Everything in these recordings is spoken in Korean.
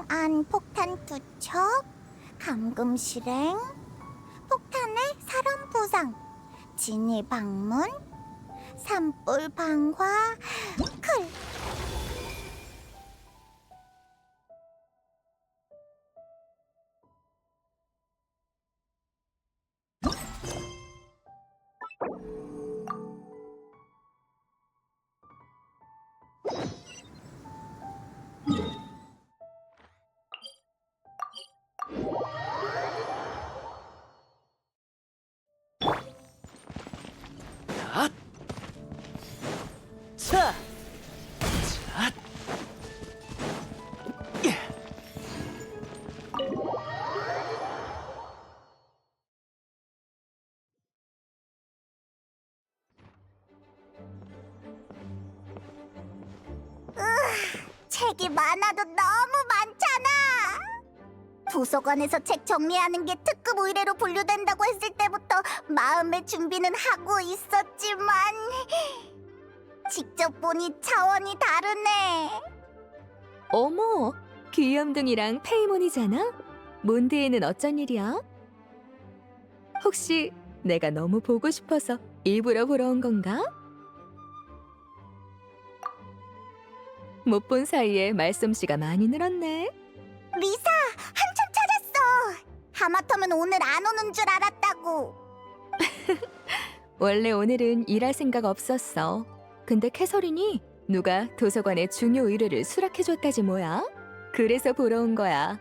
안 폭탄 투척, 감금 실행, 폭탄의 사람 부상, 진이 방문, 산불 방화, 클. 앗! 자! 자! 예! 책이 많아도 너무 많잖아. 도서관에서 책 정리하는 게 특급 의뢰로 분류된다고 했을 때부터 마음의 준비는 하고 있었지만 직접 보니 차원이 다르네. 어머, 귀염둥이랑 페이몬이잖아? 몬드에는 어쩐 일이야? 혹시 내가 너무 보고 싶어서 일부러 보러 온 건가? 못 본 사이에 말솜씨가 많이 늘었네. 리사, 한참 찾았어. 하마터면 오늘 안 오는 줄 알았다고. 원래 오늘은 일할 생각 없었어. 근데 캐서린이 누가 도서관에 중요 의뢰를 수락해줬다지 뭐야? 그래서 보러 온 거야.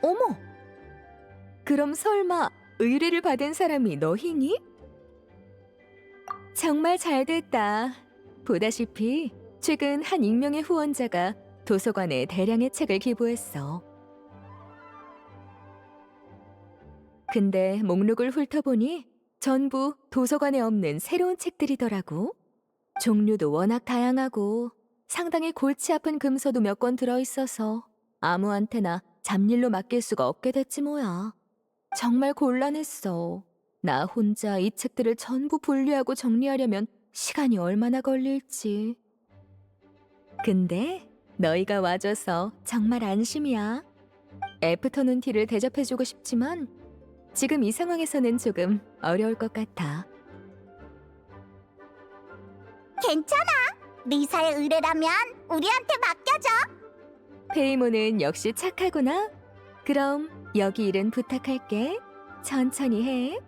어머! 그럼 설마 의뢰를 받은 사람이 너희니? 정말 잘 됐다. 보다시피 최근 한 익명의 후원자가 도서관에 대량의 책을 기부했어. 근데 목록을 훑어보니 전부 도서관에 없는 새로운 책들이더라고. 종류도 워낙 다양하고 상당히 골치 아픈 금서도 몇 권 들어있어서 아무한테나 잡일로 맡길 수가 없게 됐지 뭐야. 정말 곤란했어. 나 혼자 이 책들을 전부 분류하고 정리하려면 시간이 얼마나 걸릴지. 근데 너희가 와줘서 정말 안심이야. 애프터눈 티를 대접해주고 싶지만 지금 이 상황에서는 조금 어려울 것 같아. 괜찮아. 리사의 의뢰라면 우리한테 맡겨줘. 페이모는 역시 착하구나. 그럼 여기 일은 부탁할게. 천천히 해.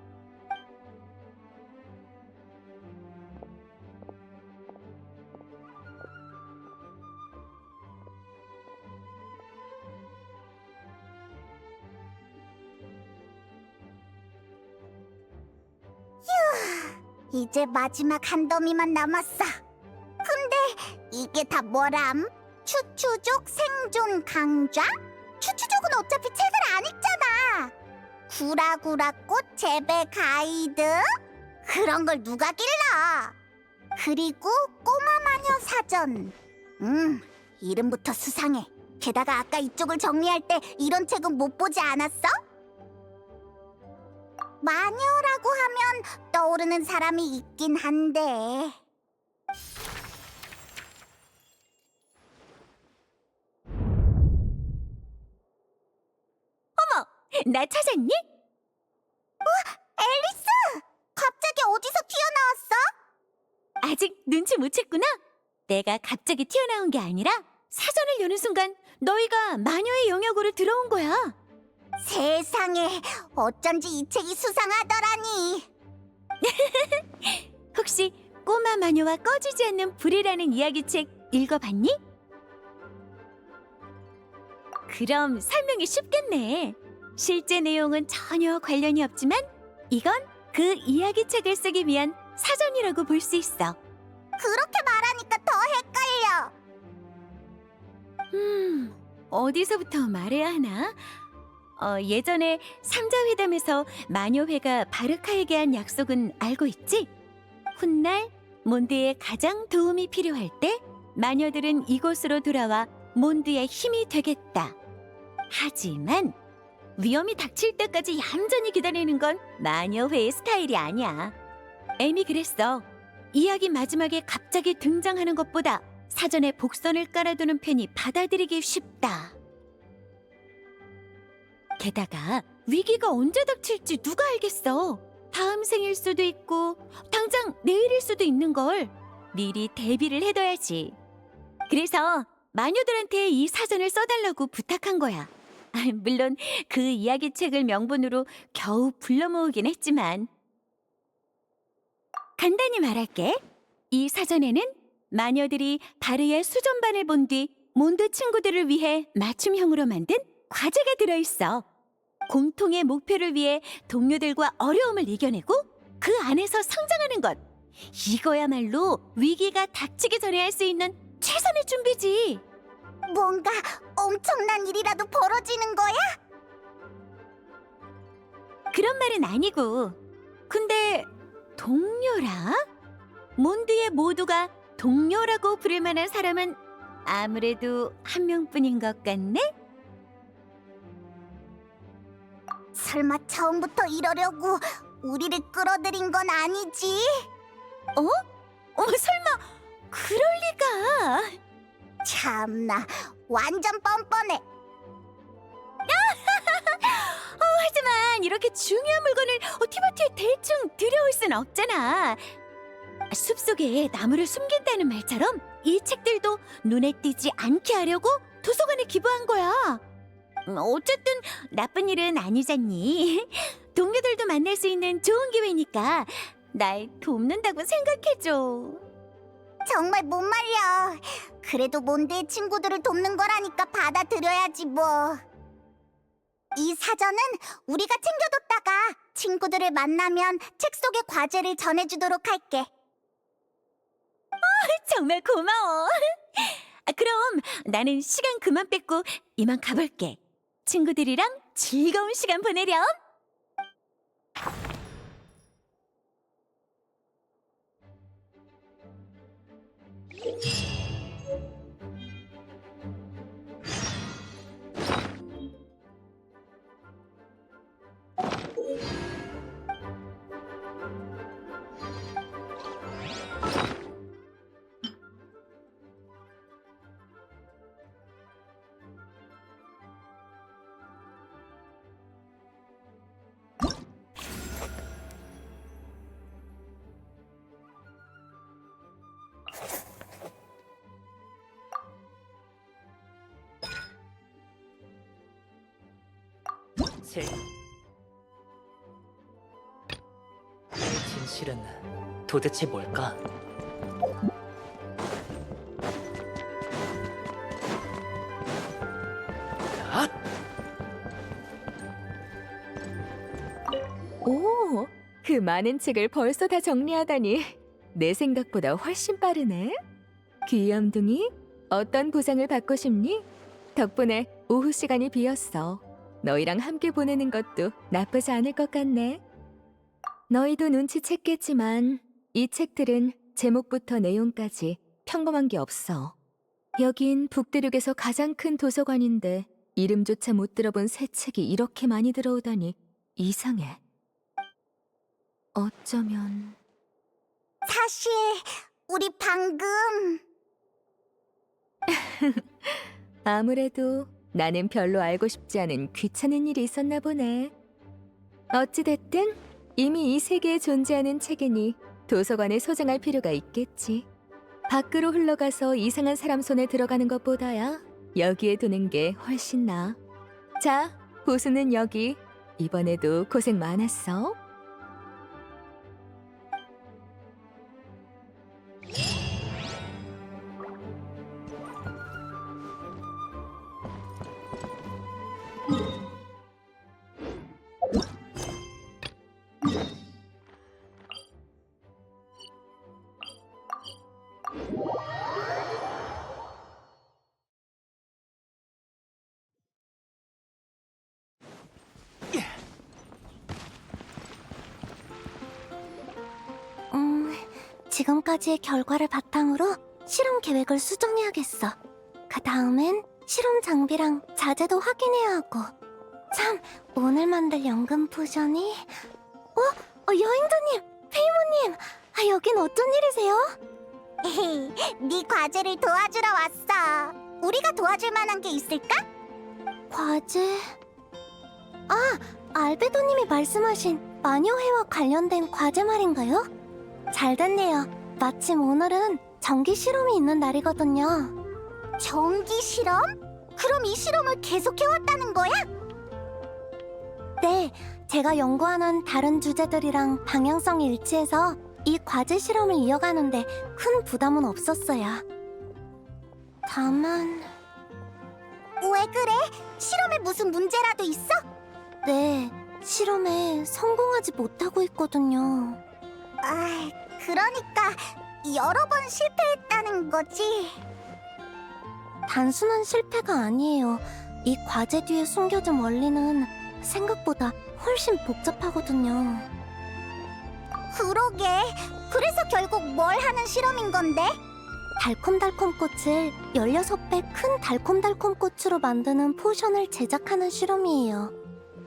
이제 마지막 한 더미만 남았어. 근데 이게 다 뭐람? 추추족 생존 강좌? 추추족은 어차피 책을 안 읽잖아. 구라구라꽃 재배 가이드? 그런 걸 누가 길러? 그리고 꼬마 마녀 사전. 이름부터 수상해. 게다가 아까 이쪽을 정리할 때 이런 책은 못 보지 않았어? 마녀라고 하면 떠오르는 사람이 있긴 한데. 나 찾았니? 앨리스! 갑자기 어디서 튀어나왔어? 아직 눈치 못 챘구나? 내가 갑자기 튀어나온 게 아니라 사전을 여는 순간 너희가 마녀의 영역으로 들어온 거야. 세상에, 어쩐지 이 책이 수상하더라니. 혹시 꼬마 마녀와 꺼지지 않는 불이라는 이야기책 읽어봤니? 그럼 설명이 쉽겠네. 실제 내용은 전혀 관련이 없지만 이건 그 이야기책을 쓰기 위한 사전이라고 볼 수 있어. 그렇게 말하니까 더 헷갈려. 어디서부터 말해야 하나? 예전에 삼자회담에서 마녀회가 바르카에게 한 약속은 알고 있지? 훗날 몬드에 가장 도움이 필요할 때 마녀들은 이곳으로 돌아와 몬드의 힘이 되겠다. 하지만 위험이 닥칠 때까지 얌전히 기다리는 건 마녀회의 스타일이 아니야. 에미 그랬어. 이야기 마지막에 갑자기 등장하는 것보다 사전에 복선을 깔아두는 편이 받아들이기 쉽다. 게다가 위기가 언제 닥칠지 누가 알겠어. 다음 생일 수도 있고 당장 내일일 수도 있는 걸 미리 대비를 해둬야지. 그래서 마녀들한테 이 사전을 써달라고 부탁한 거야. 물론 그 이야기책을 명분으로 겨우 불러 모으긴 했지만 간단히 말할게. 이 사전에는 마녀들이 바르의 수전반을 본 뒤 몬드 친구들을 위해 맞춤형으로 만든 과제가 들어있어. 공통의 목표를 위해 동료들과 어려움을 이겨내고 그 안에서 성장하는 것. 이거야말로 위기가 닥치기 전에 할 수 있는 최선의 준비지. 뭔가 엄청난 일이라도 벌어지는 거야? 그런 말은 아니고. 근데 동료라? 몬드의 모두가 동료라고 부를 만한 사람은 아무래도 한 명뿐인 것 같네? 설마 처음부터 이러려고 우리를 끌어들인 건 아니지? 설마 그럴 리가. 참나, 완전 뻔뻔해. 하지만 이렇게 중요한 물건을 티바티에 대충 들여올 순 없잖아. 숲속에 나무를 숨긴다는 말처럼 이 책들도 눈에 띄지 않게 하려고 도서관에 기부한 거야. 어쨌든 나쁜 일은 아니잖니. 동료들도 만날 수 있는 좋은 기회니까 날 돕는다고 생각해줘. 정말 못 말려. 그래도 몬드의 친구들을 돕는 거라니까 받아들여야지 뭐. 이 사전은 우리가 챙겨뒀다가 친구들을 만나면 책 속의 과제를 전해주도록 할게. 정말 고마워. 그럼 나는 시간 그만 뺏고 이만 가볼게. 친구들이랑 즐거운 시간 보내렴. 진실은 도대체 뭘까? 앗! 오, 그 많은 책을 벌써 다 정리하다니 내 생각보다 훨씬 빠르네. 귀염둥이, 어떤 보상을 받고 싶니? 덕분에 오후 시간이 비었어. 너희랑 함께 보내는 것도 나쁘지 않을 것 같네. 너희도 눈치챘겠지만 이 책들은 제목부터 내용까지 평범한 게 없어. 여긴 북대륙에서 가장 큰 도서관인데 이름조차 못 들어본 새 책이 이렇게 많이 들어오다니 이상해. 어쩌면... 사실 우리 방금 아무래도 나는 별로 알고 싶지 않은 귀찮은 일이 있었나 보네. 어찌됐든 이미 이 세계에 존재하는 책이니 도서관에 소장할 필요가 있겠지. 밖으로 흘러가서 이상한 사람 손에 들어가는 것보다야 여기에 두는 게 훨씬 나아. 자, 보수는 여기. 이번에도 고생 많았어. 지금까지의 결과를 바탕으로 실험 계획을 수정해야겠어. 그 다음엔 실험 장비랑 자재도 확인해야 하고. 참, 오늘 만들 연금 포션이... 여행자님! 페이모님! 여긴 어쩐 일이세요? 네 과제를 도와주러 왔어. 우리가 도와줄 만한 게 있을까? 과제... 아, 알베도님이 말씀하신 마녀회와 관련된 과제 말인가요? 잘 됐네요. 마침 오늘은 전기 실험이 있는 날이거든요. 전기 실험? 그럼 이 실험을 계속해왔다는 거야? 네, 제가 연구하는 다른 주제들이랑 방향성이 일치해서 이 과제 실험을 이어가는데 큰 부담은 없었어요. 다만... 왜 그래? 실험에 무슨 문제라도 있어? 네, 실험에 성공하지 못하고 있거든요. 아, 그러니까 여러 번 실패했다는 거지. 단순한 실패가 아니에요. 이 과제 뒤에 숨겨진 원리는 생각보다 훨씬 복잡하거든요. 그러게. 그래서 결국 뭘 하는 실험인 건데? 달콤달콤 꽃을 16배 큰 달콤달콤 꽃으로 만드는 포션을 제작하는 실험이에요.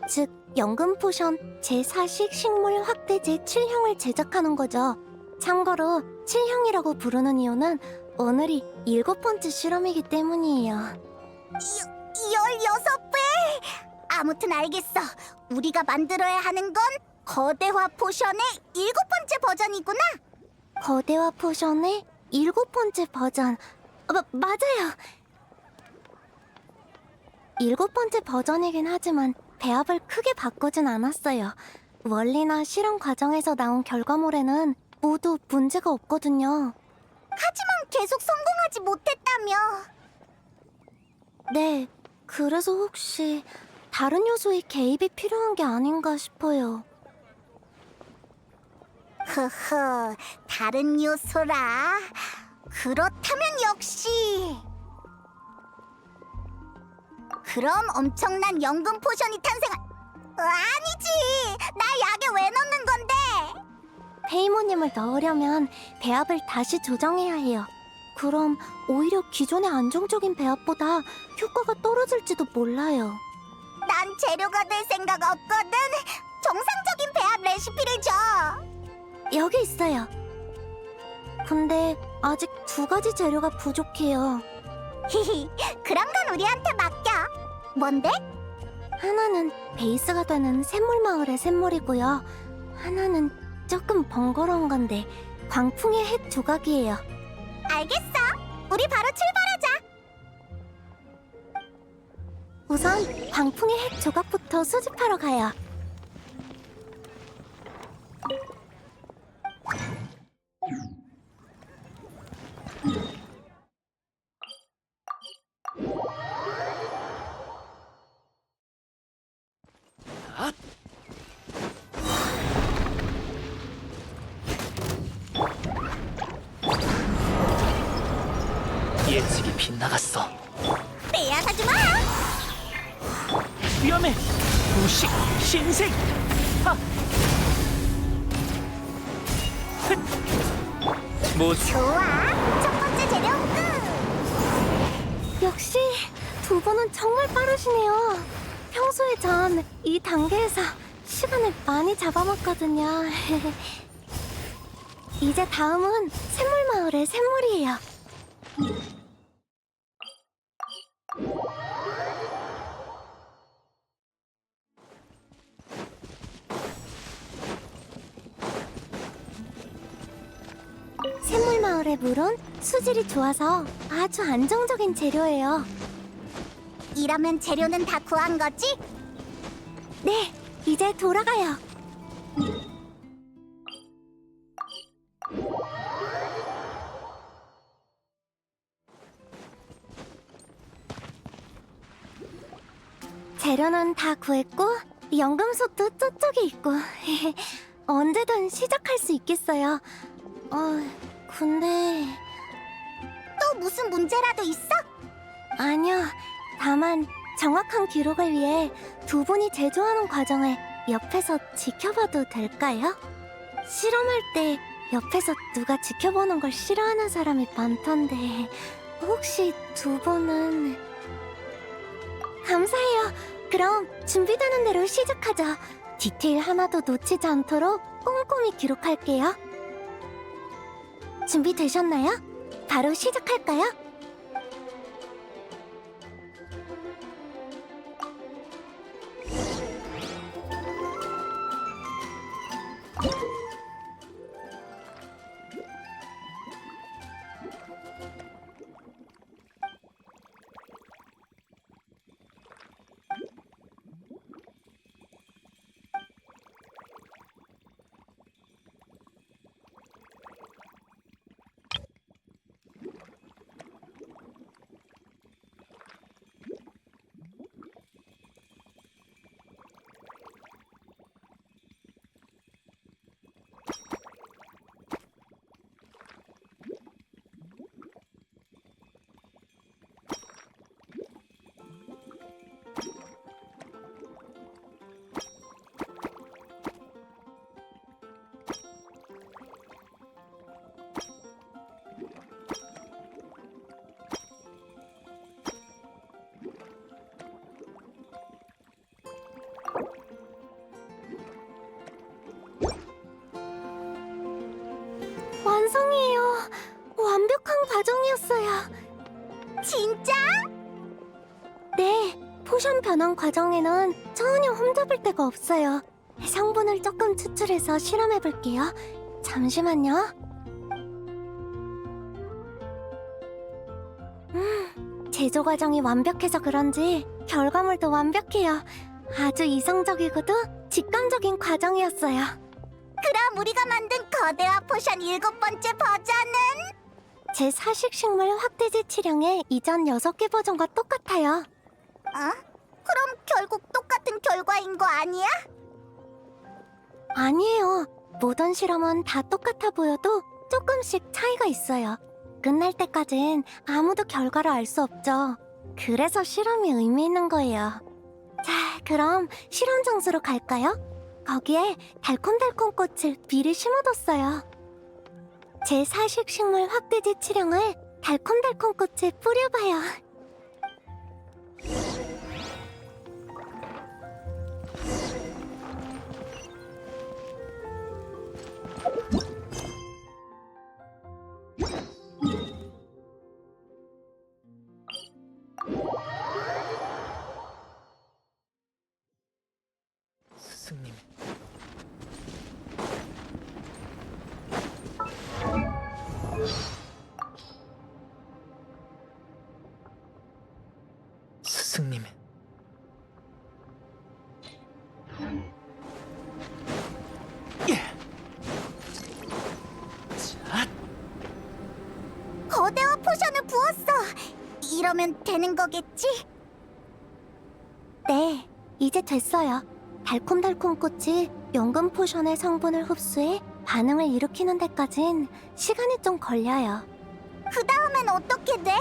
즉, 연금 포션 제4식 식물 확대제 7형을 제작하는 거죠. 참고로 7형이라고 부르는 이유는 오늘이 7번째 실험이기 때문이에요. 16배! 아무튼 알겠어. 우리가 만들어야 하는 건 거대화 포션의 7번째 버전이구나. 거대화 포션의 7번째 버전. 맞아요. 7번째 버전이긴 하지만 배합을 크게 바꾸진 않았어요. 원리나 실험 과정에서 나온 결과물에는 모두 문제가 없거든요. 하지만 계속 성공하지 못했다며. 네, 그래서 혹시 다른 요소의 개입이 필요한 게 아닌가 싶어요. 흐흐, 다른 요소라. 그렇다면 역시. 그럼 엄청난 연금 포션이 탄생한... 아니지! 나 약에 왜 넣는 건데? 페이모님을 넣으려면 배합을 다시 조정해야 해요. 그럼 오히려 기존의 안정적인 배합보다 효과가 떨어질지도 몰라요. 난 재료가 될 생각 없거든. 정상적인 배합 레시피를 줘. 여기 있어요. 근데 아직 2가지 재료가 부족해요. 히히, 그런 건 우리한테 맡겨. 뭔데? 하나는 베이스가 되는 샘물마을의 샘물이고요. 하나는 조금 번거로운 건데 광풍의 핵 조각이에요. 알겠어. 우리 바로 출발하자. 우선 광풍의 핵 조각부터 수집하러 가요. 앗! 예측이 빗나갔어. 빼앗아지 마. 위험해! 무식! 신생! 하! 모두 좋아. 첫 번째 재료 끝. 역시 두 분은 정말 빠르시네요. 평소에 전 이 단계에서 시간을 많이 잡아먹거든요. 이제 다음은 샘물마을의 샘물이에요. 샘물마을의 물은 수질이 좋아서 아주 안정적인 재료예요. 이러면 재료는 다 구한 거지? 네, 이제 돌아가요. 재료는 다 구했고 연금속도 저쪽에 있고 언제든 시작할 수 있겠어요. 근데 또 무슨 문제라도 있어? 아니요. 다만 정확한 기록을 위해 두 분이 제조하는 과정을 옆에서 지켜봐도 될까요? 실험할 때 옆에서 누가 지켜보는 걸 싫어하는 사람이 많던데 혹시 두 분은... 감사해요. 그럼 준비되는 대로 시작하죠. 디테일 하나도 놓치지 않도록 꼼꼼히 기록할게요. 준비되셨나요? 바로 시작할까요? 완성이에요. 완벽한 과정이었어요. 진짜? 네, 포션 변환 과정에는 전혀 흠잡을 데가 없어요. 성분을 조금 추출해서 실험해볼게요. 잠시만요. 제조 과정이 완벽해서 그런지 결과물도 완벽해요. 아주 이성적이고도 직감적인 과정이었어요. 그럼 우리가 만든 거대화 포션 7번째 버전은? 제 사식식물 확대제 치령의 이전 6개 버전과 똑같아요. 그럼 결국 똑같은 결과인 거 아니야? 아니에요. 모든 실험은 다 똑같아 보여도 조금씩 차이가 있어요. 끝날 때까진 아무도 결과를 알 수 없죠. 그래서 실험이 의미 있는 거예요. 자, 그럼 실험 장소로 갈까요? 거기에 달콤달콤 꽃을 미리 심어뒀어요. 제 사식식물 확대제 치령을 달콤달콤 꽃에 뿌려봐요. 스승님. 스승님. 예. 자, 거대화 포션을 부었어. 이러면 되는 거겠지? 네, 이제 됐어요. 달콤달콤 꽃이 연금 포션의 성분을 흡수해 반응을 일으키는 데까진 시간이 좀 걸려요. 그 다음엔 어떻게 돼?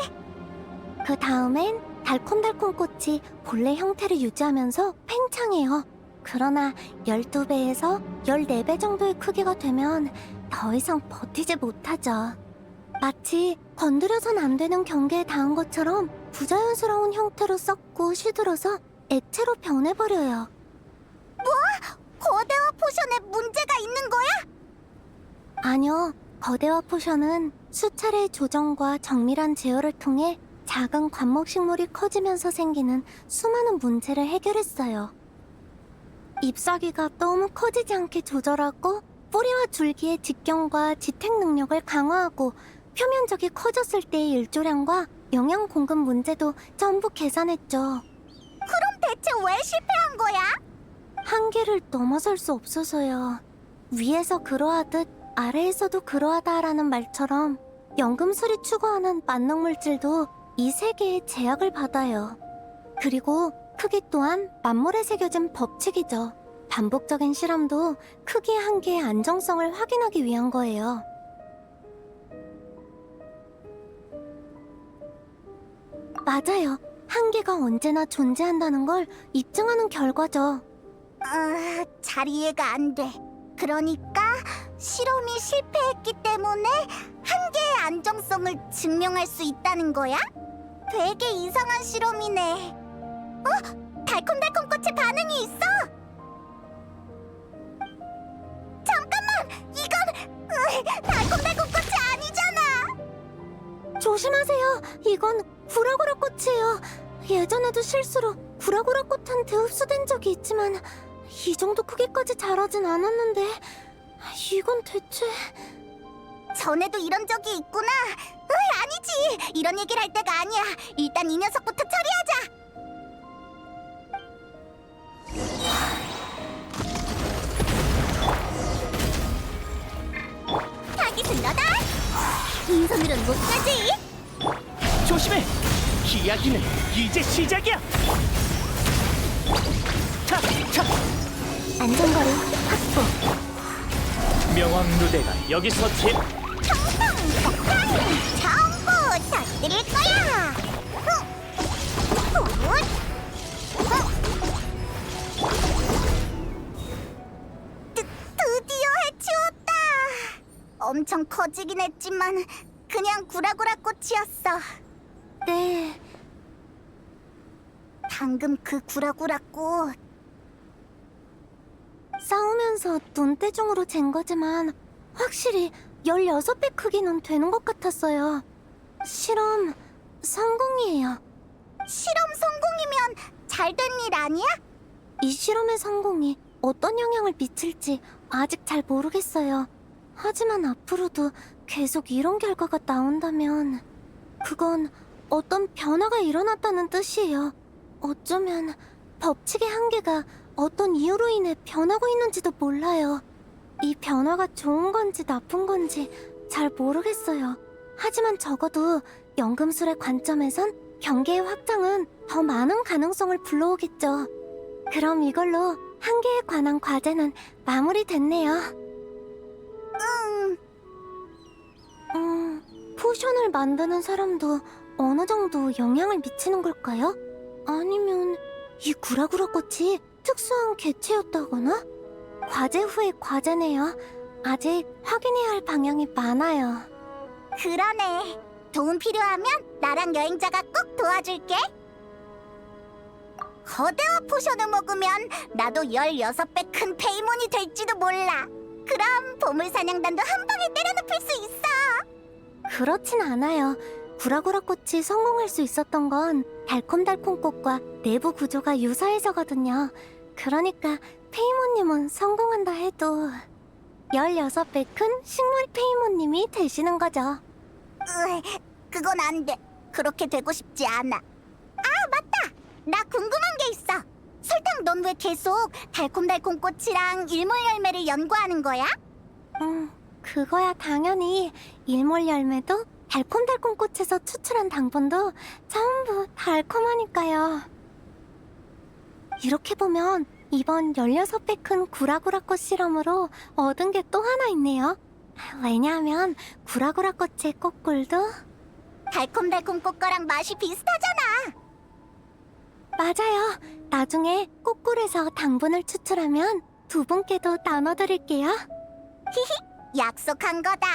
그 다음엔 달콤달콤 꽃이 본래 형태를 유지하면서 팽창해요. 그러나 12배에서 14배 정도의 크기가 되면 더 이상 버티지 못하죠. 마치 건드려선 안 되는 경계에 닿은 것처럼 부자연스러운 형태로 썩고 시들어서 액체로 변해버려요. 거대화 포션에 문제가 있는 거야? 아니요, 거대화 포션은 수차례의 조정과 정밀한 제어를 통해 작은 관목식물이 커지면서 생기는 수많은 문제를 해결했어요. 잎사귀가 너무 커지지 않게 조절하고 뿌리와 줄기의 직경과 지탱 능력을 강화하고 표면적이 커졌을 때의 일조량과 영양 공급 문제도 전부 계산했죠. 그럼 대체 왜 실패한 거야? 한계를 넘어설 수 없어서요. 위에서 그러하듯 아래에서도 그러하다라는 말처럼 연금술이 추구하는 만능물질도 이 세계의 제약을 받아요. 그리고 크기 또한 만물에 새겨진 법칙이죠. 반복적인 실험도 크기의 한계의 안정성을 확인하기 위한 거예요. 맞아요. 한계가 언제나 존재한다는 걸 입증하는 결과죠. 잘 이해가 안 돼. 그러니까 실험이 실패했기 때문에 한계의 안정성을 증명할 수 있다는 거야? 되게 이상한 실험이네. 달콤달콤 꽃에 반응이 있어! 잠깐만! 이건 달콤달콤 꽃이 아니잖아! 조심하세요. 이건 구라구라 꽃이에요. 예전에도 실수로 구라구라 꽃한테 흡수된 적이 있지만 이 정도 크기까지 자라진 않았는데 이건 대체... 전에도 이런 적이 있구나. 으이, 아니지. 이런 얘기를 할 때가 아니야. 일단 이 녀석부터 처리하자. 타깃은 너다. 빈손으론 못 가지. 조심해. 이야기는 이제 시작이야. 차, 차. 안전거리 확보. 명왕 누대가 여기서 텅텅 폭탄 전부 터뜨릴 거야. 드디어 해치웠다. 엄청 커지긴 했지만 그냥 구라구라 꽃이었어. 네, 방금 그 구라구라 꽃 싸우면서 눈대중으로 잰 거지만 확실히 16배 크기는 되는 것 같았어요. 실험 성공이에요. 실험 성공이면 잘 된 일 아니야? 이 실험의 성공이 어떤 영향을 미칠지 아직 잘 모르겠어요. 하지만 앞으로도 계속 이런 결과가 나온다면 그건 어떤 변화가 일어났다는 뜻이에요. 어쩌면 법칙의 한계가 어떤 이유로 인해 변하고 있는지도 몰라요. 이 변화가 좋은 건지 나쁜 건지 잘 모르겠어요. 하지만 적어도 연금술의 관점에선 경계의 확장은 더 많은 가능성을 불러오겠죠. 그럼 이걸로 한계에 관한 과제는 마무리됐네요. 포션을 만드는 사람도 어느 정도 영향을 미치는 걸까요? 아니면 이 구라구라 꽃이 특수한 개체였다거나? 과제 후의 과제네요. 아직 확인해야 할 방향이 많아요. 그러네. 도움 필요하면 나랑 여행자가 꼭 도와줄게. 거대화 포션을 먹으면 나도 16배 큰 페이몬이 될지도 몰라. 그럼 보물사냥단도 한 방에 때려눕힐 수 있어. 그렇진 않아요. 구라구라 꽃이 성공할 수 있었던 건 달콤달콤 꽃과 내부 구조가 유사해서거든요. 그러니까 페이모님은 성공한다 해도 16배 큰 식물 페이모님이 되시는 거죠. 그건 안 돼. 그렇게 되고 싶지 않아. 아, 맞다. 나 궁금한 게 있어. 설탕, 넌 왜 계속 달콤달콤 꽃이랑 일몰 열매를 연구하는 거야? 그거야 당연히 일몰 열매도 달콤달콤 꽃에서 추출한 당분도 전부 달콤하니까요. 이렇게 보면 이번 16배 큰 구라구라 꽃 실험으로 얻은 게 또 하나 있네요. 왜냐하면 구라구라 꽃의 꽃꿀도 달콤달콤 꽃거랑 맛이 비슷하잖아. 맞아요. 나중에 꽃꿀에서 당분을 추출하면 두 분께도 나눠드릴게요. 약속한 거다.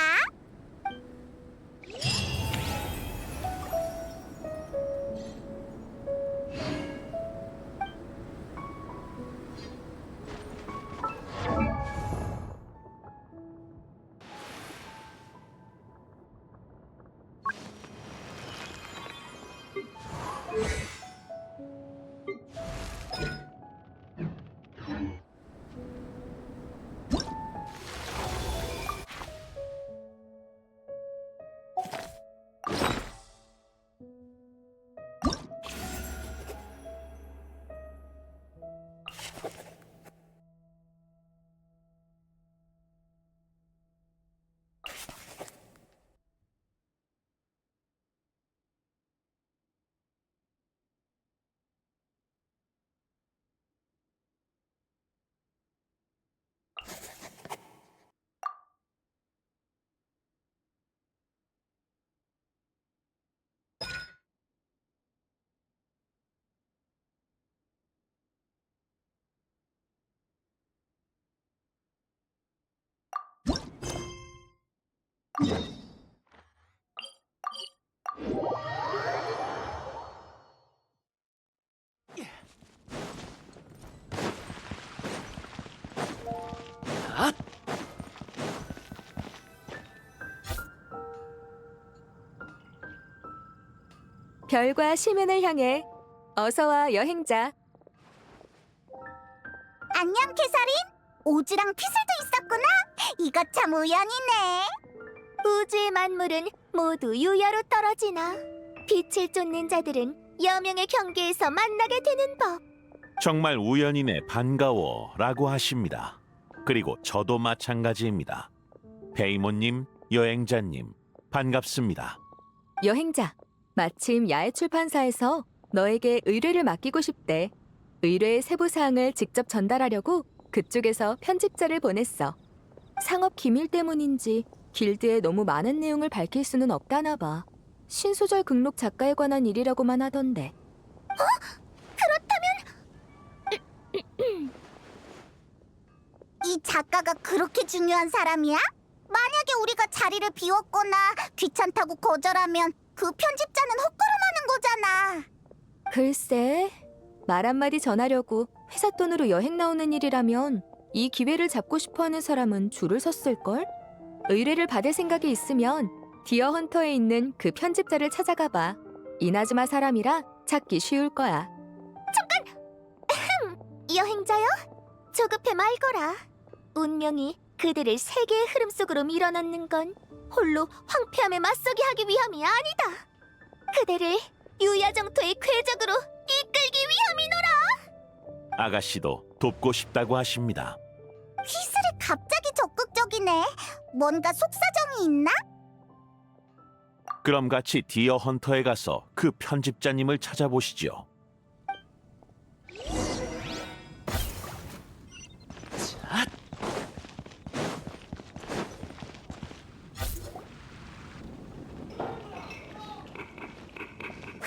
앗! 별과 시면을 향해 어서와 여행자. 안녕, 캐서린. 오즈랑 피슬도 있었구나. 이거 참 우연이네. 우주의 만물은 모두 유야로 떨어지나 빛을 쫓는 자들은 여명의 경계에서 만나게 되는 법. 정말 우연이네 반가워라고 하십니다. 그리고 저도 마찬가지입니다. 베이모님, 여행자님, 반갑습니다. 여행자, 마침 야외 출판사에서 너에게 의뢰를 맡기고 싶대. 의뢰의 세부 사항을 직접 전달하려고 그쪽에서 편집자를 보냈어. 상업 기밀 때문인지 길드에 너무 많은 내용을 밝힐 수는 없다나 봐. 신소설 극록 작가에 관한 일이라고만 하던데. 이 작가가 그렇게 중요한 사람이야? 만약에 우리가 자리를 비웠거나 귀찮다고 거절하면 그 편집자는 헛걸음하는 거잖아. 글쎄, 말 한마디 전하려고 회사 돈으로 여행 나오는 일이라면 이 기회를 잡고 싶어하는 사람은 줄을 섰을걸? 의뢰를 받을 생각이 있으면 디어 헌터에 있는 그 편집자를 찾아가봐. 이나즈마 사람이라 찾기 쉬울 거야. 여행자요? 조급해 말거라. 운명이 그들을 세계의 흐름 속으로 밀어넣는 건 홀로 황폐함에 맞서게 하기 위함이 아니다. 그들을 유야정토의 궤적으로 이끌기 위함이노라. 아가씨도 돕고 싶다고 하십니다. 피슬이 갑자기 적극적이네. 뭔가 속사정이 있나? 그럼 같이 디어 헌터에 가서 그 편집자님을 찾아보시죠.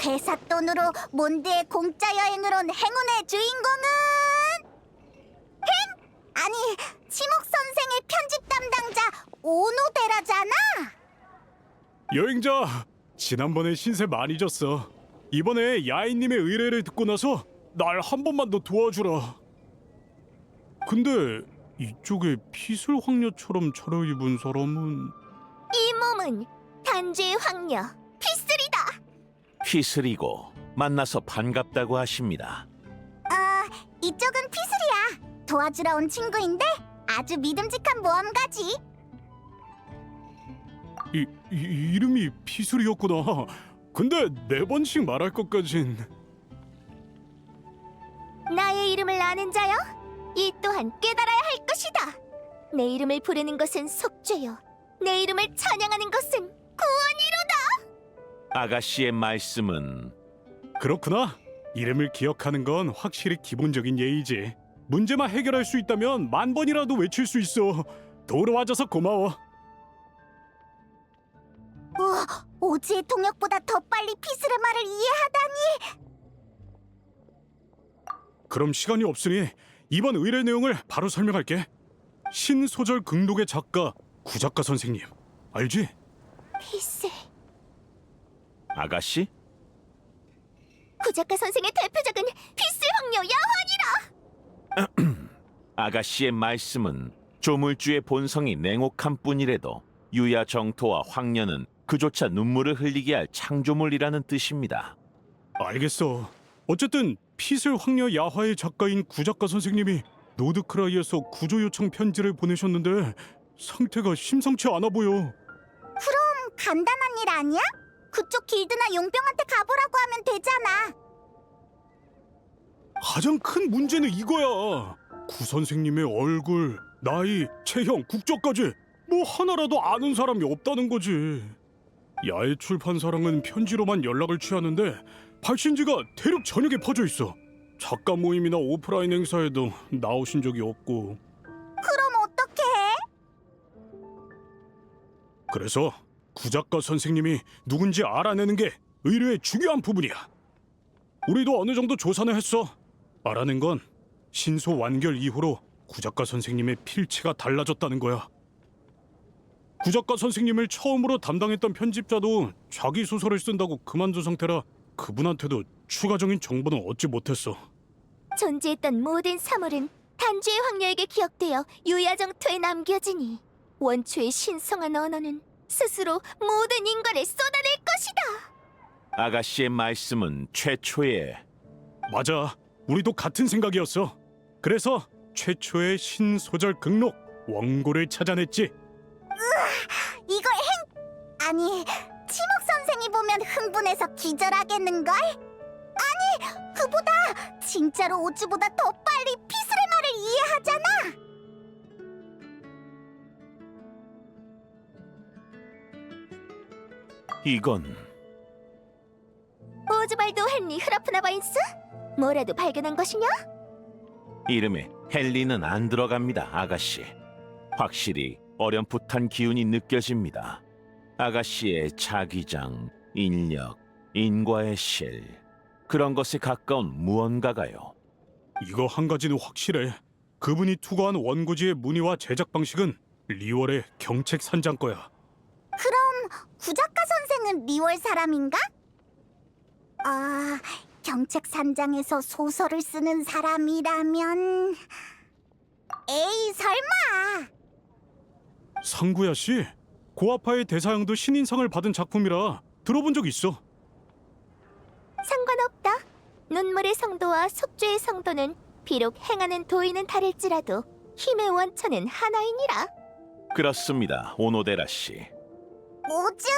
회사 돈으로 몬드의 공짜 여행을 온 행운의 주인공은 아니, 치목 선생의 편집 담당자 오노데라잖아. 여행자, 지난번에 신세 많이 졌어. 이번에 야인님의 의뢰를 듣고 나서 날 한 번만 더 도와주라. 근데 이쪽에 피슬 황녀처럼 차려입은 사람은 이 몸은 단죄의 황녀 피슬이다. 피슬이고 만나서 반갑다고 하십니다. 이쪽은 피슬이야. 도와주러 온 친구인데 아주 믿음직한 모험가지. 이름이 피슬이었구나. 근데 4번씩 말할 것까진. 나의 이름을 아는 자여, 이 또한 깨달아야 할 것이다. 내 이름을 부르는 것은 속죄요, 내 이름을 찬양하는 것은 구원이로다. 아가씨의 말씀은 그렇구나. 이름을 기억하는 건 확실히 기본적인 예의지. 문제만 해결할 수 있다면 10,000번이라도 외칠 수 있어. 도우러 와줘서 고마워. 우와, 오지의 통역보다 더 빨리 피슬의 말을 이해하다니. 그럼 시간이 없으니 이번 의뢰 내용을 바로 설명할게. 신소설 극록의 작가 구작가 선생님 알지? 피슬, 아가씨? 구작가 선생의 대표작은 피슬 황녀 야환이라. 아가씨의 말씀은 조물주의 본성이 냉혹한 뿐이라도 유야 정토와 황녀는 그조차 눈물을 흘리게 할 창조물이라는 뜻입니다. 알겠어. 어쨌든 피슬 황녀 야화의 작가인 구작가 선생님이 노드크라이에서 구조 요청 편지를 보내셨는데 상태가 심상치 않아 보여. 간단한 일 아니야? 그쪽 길드나 용병한테 가보라고 하면 되잖아. 가장 큰 문제는 이거야. 구 선생님의 얼굴, 나이, 체형, 국적까지 뭐 하나라도 아는 사람이 없다는 거지. 야외 출판사랑은 편지로만 연락을 취하는데 발신지가 대륙 전역에 퍼져 있어. 작가 모임이나 오프라인 행사에도 나오신 적이 없고. 그럼 어떻게 해? 그래서 구작가 선생님이 누군지 알아내는 게 의뢰의 중요한 부분이야. 우리도 어느 정도 조사는 했어. 알아낸 건 신소 완결 이후로 구작가 선생님의 필체가 달라졌다는 거야. 구작가 선생님을 처음으로 담당했던 편집자도 자기 소설을 쓴다고 그만둔 상태라 그분한테도 추가적인 정보는 얻지 못했어. 존재했던 모든 사물은 단죄의 황녀에게 기억되어 유야정토에 남겨지니 원초의 신성한 언어는 스스로 모든 인과를 쏟아낼 것이다. 아가씨의 말씀은 최초의 맞아. 우리도 같은 생각이었어. 그래서 최초의 신소설 극록 원고를 찾아냈지. 이걸 아니, 치목 선생이 보면 흥분해서 기절하겠는걸? 아니, 그보다 진짜로 오즈보다 더 빨리 피스의 말을 이해하잖아. 이건 오즈발도 헨리 흐라프나바인스? 뭐라도 발견한 것이냐? 이름에 헨리는 안 들어갑니다, 아가씨. 확실히 어렴풋한 기운이 느껴집니다. 아가씨의 자기장, 인력, 인과의 실 그런 것에 가까운 무언가가요. 이거 한 가지는 확실해. 그분이 투과한 원고지의 문의와 제작 방식은 리월의 경책 산장 거야. 그럼 구작가 선생은 리월 사람인가? 아, 경책 산장에서 소설을 쓰는 사람이라면 에이, 설마. 상구야 씨, 고아파의 대사형도 신인상을 받은 작품이라 들어본 적 있어. 상관없다. 눈물의 성도와 속죄의 성도는 비록 행하는 도의는 다를지라도 힘의 원천은 하나이니라. 그렇습니다, 오노데라 씨. 오즈,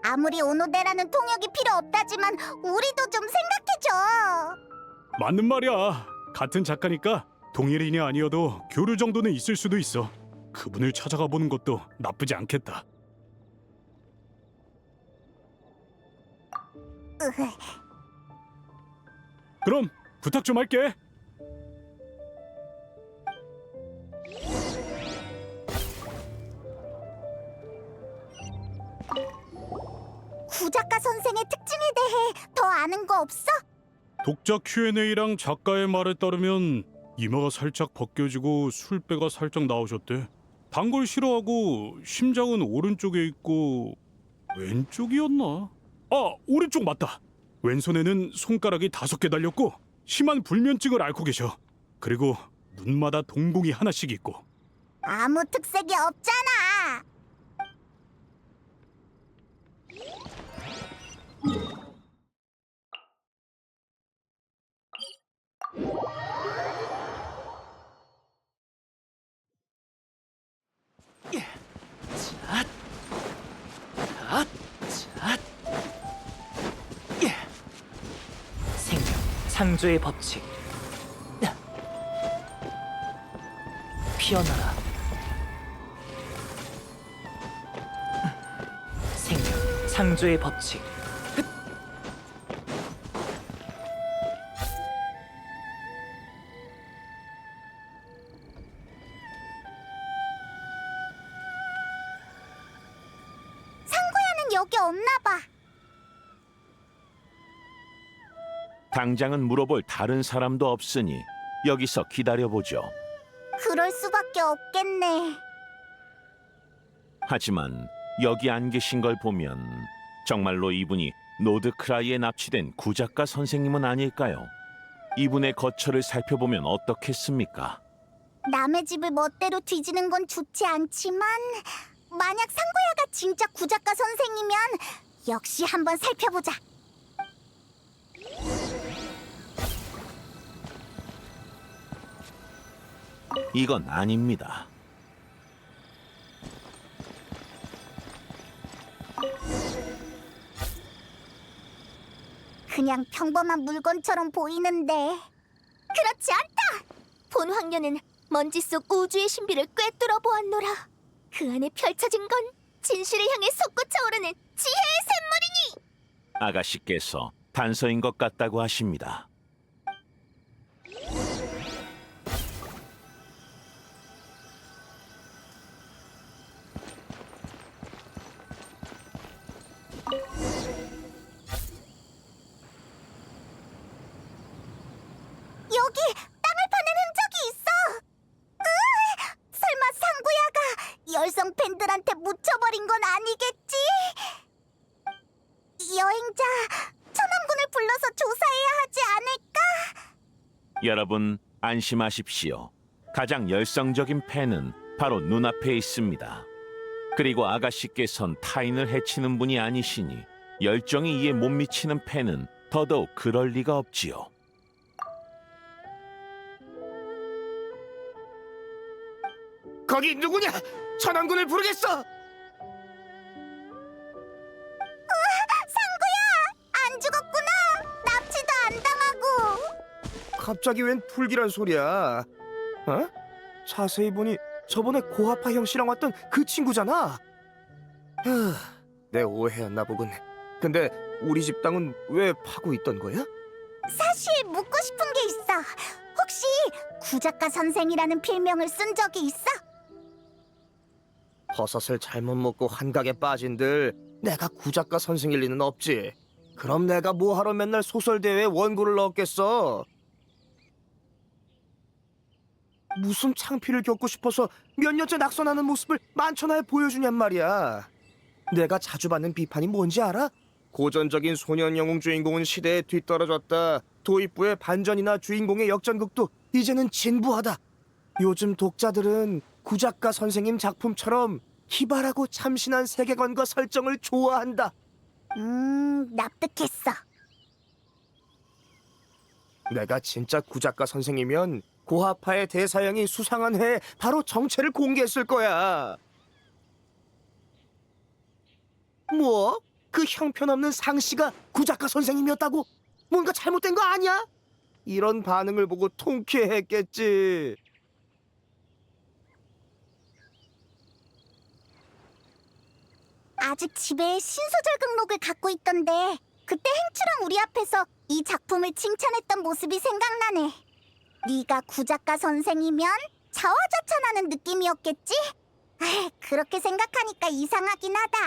아무리 오노데라는 통역이 필요 없다지만 우리도 좀 생각해줘. 맞는 말이야. 같은 작가니까 동일인이 아니어도 교류 정도는 있을 수도 있어. 그분을 찾아가 보는 것도 나쁘지 않겠다. 그럼 부탁 좀 할게. 구작가 선생의 특징에 대해 더 아는 거 없어? 독자 Q&A랑 작가의 말에 따르면 이마가 살짝 벗겨지고 술배가 살짝 나오셨대. 단 걸 싫어하고 심장은 오른쪽에 있고 왼쪽이었나? 아, 오른쪽 맞다. 왼손에는 손가락이 5개 달렸고 심한 불면증을 앓고 계셔. 그리고 눈마다 동공이 하나씩 있고. 아무 특색이 없잖아. 생명, 상조의 법칙. 피어나라. 생명, 상조의 법칙. 상구야는 여기 없나 봐. 당장은 물어볼 다른 사람도 없으니 여기서 기다려보죠. 그럴 수밖에 없겠네. 하지만 여기 안 계신 걸 보면 정말로 이분이 노드크라이에 납치된 구작가 선생님은 아닐까요? 이분의 거처를 살펴보면 어떻겠습니까? 남의 집을 멋대로 뒤지는 건 좋지 않지만 만약 상구야가 진짜 구작가 선생이면 역시 한번 살펴보자. 이건 아닙니다. 그냥 평범한 물건처럼 보이는데 그렇지 않다. 본 황녀는 먼지 속 우주의 신비를 꿰뚫어 보았노라. 그 안에 펼쳐진 건 진실을 향해 솟구쳐오르는 지혜의 샘물이니. 아가씨께서 단서인 것 같다고 하십니다. 여기 땅을 파는 흔적이 있어. 설마 상구야가 열성 팬들한테 묻혀버린 건 아니겠지? 여행자 천왕군을 불러서 조사해야 하지 않을까? 여러분 안심하십시오. 가장 열성적인 팬은 바로 눈앞에 있습니다. 그리고 아가씨께선 타인을 해치는 분이 아니시니 열정이 이에 못 미치는 팬은 더더욱 그럴 리가 없지요. 거기 누구냐? 천왕군을 부르겠어. 안 죽었구나. 납치도 안 당하고. 갑자기 웬 불길한 소리야? 어? 자세히 보니 저번에 고아파 형 씨랑 왔던 그 친구잖아. 내 오해였나 보군. 근데 우리 집 땅은 왜 파고 있던 거야? 사실 묻고 싶은 게 있어. 혹시 구작가 선생이라는 필명을 쓴 적이 있어? 버섯을 잘못 먹고 환각에 빠진들 내가 구작가 선생일 리는 없지. 그럼 내가 뭐하러 맨날 소설대회에 원고를 넣었겠어? 무슨 창피를 겪고 싶어서 몇 년째 낙선하는 모습을 만천하에 보여주냔 말이야. 내가 자주 받는 비판이 뭔지 알아? 고전적인 소년 영웅 주인공은 시대에 뒤떨어졌다. 도입부의 반전이나 주인공의 역전극도 이제는 진부하다. 요즘 독자들은 구작가 선생님 작품처럼 기발하고 참신한 세계관과 설정을 좋아한다. 납득했어. 내가 진짜 구작가 선생이면 고아파의 대사형이 수상한 해에 바로 정체를 공개했을 거야. 뭐? 그 형편없는 상씨가 구작가 선생님이었다고? 뭔가 잘못된 거 아니야? 이런 반응을 보고 통쾌했겠지. 아직 집에 신소설 극록을 갖고 있던데 그때 행추랑 우리 앞에서 이 작품을 칭찬했던 모습이 생각나네. 네가 구작가 선생이면 자화자찬하는 느낌이었겠지? 그렇게 생각하니까 이상하긴 하다.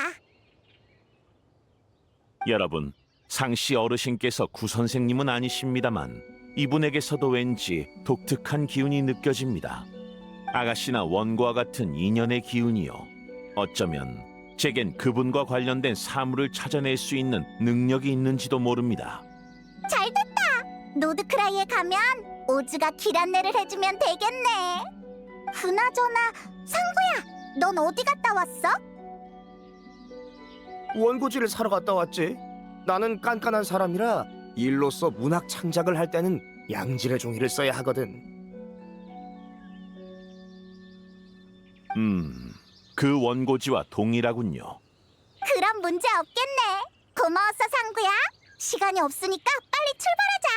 여러분, 상씨 어르신께서 구 선생님은 아니십니다만 이분에게서도 왠지 독특한 기운이 느껴집니다. 아가씨나 원고와 같은 인연의 기운이요. 어쩌면 제겐 그분과 관련된 사물을 찾아낼 수 있는 능력이 있는지도 모릅니다. 잘됐다. 노드크라이에 가면 오즈가 길 안내를 해주면 되겠네. 그나저나 상구야, 넌 어디 갔다 왔어? 원고지를 사러 갔다 왔지. 나는 깐깐한 사람이라 일로서 문학 창작을 할 때는 양질의 종이를 써야 하거든. 그 원고지와 동일하군요. 그럼 문제 없겠네. 고마웠어 상구야. 시간이 없으니까 빨리 출발하자.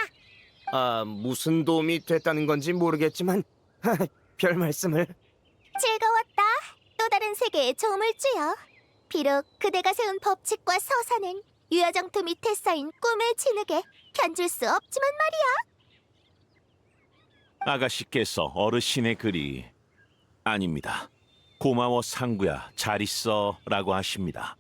아, 무슨 도움이 됐다는 건지 모르겠지만 별 말씀을. 즐거웠다. 또 다른 세계에 조음을 주여. 비록 그대가 세운 법칙과 서사는 유화정토 밑에 쌓인 꿈의 진흙에 견줄 수 없지만 말이야. 아가씨께서 어르신의 글이 아닙니다. 고마워 상구야, 잘 있어 라고 하십니다.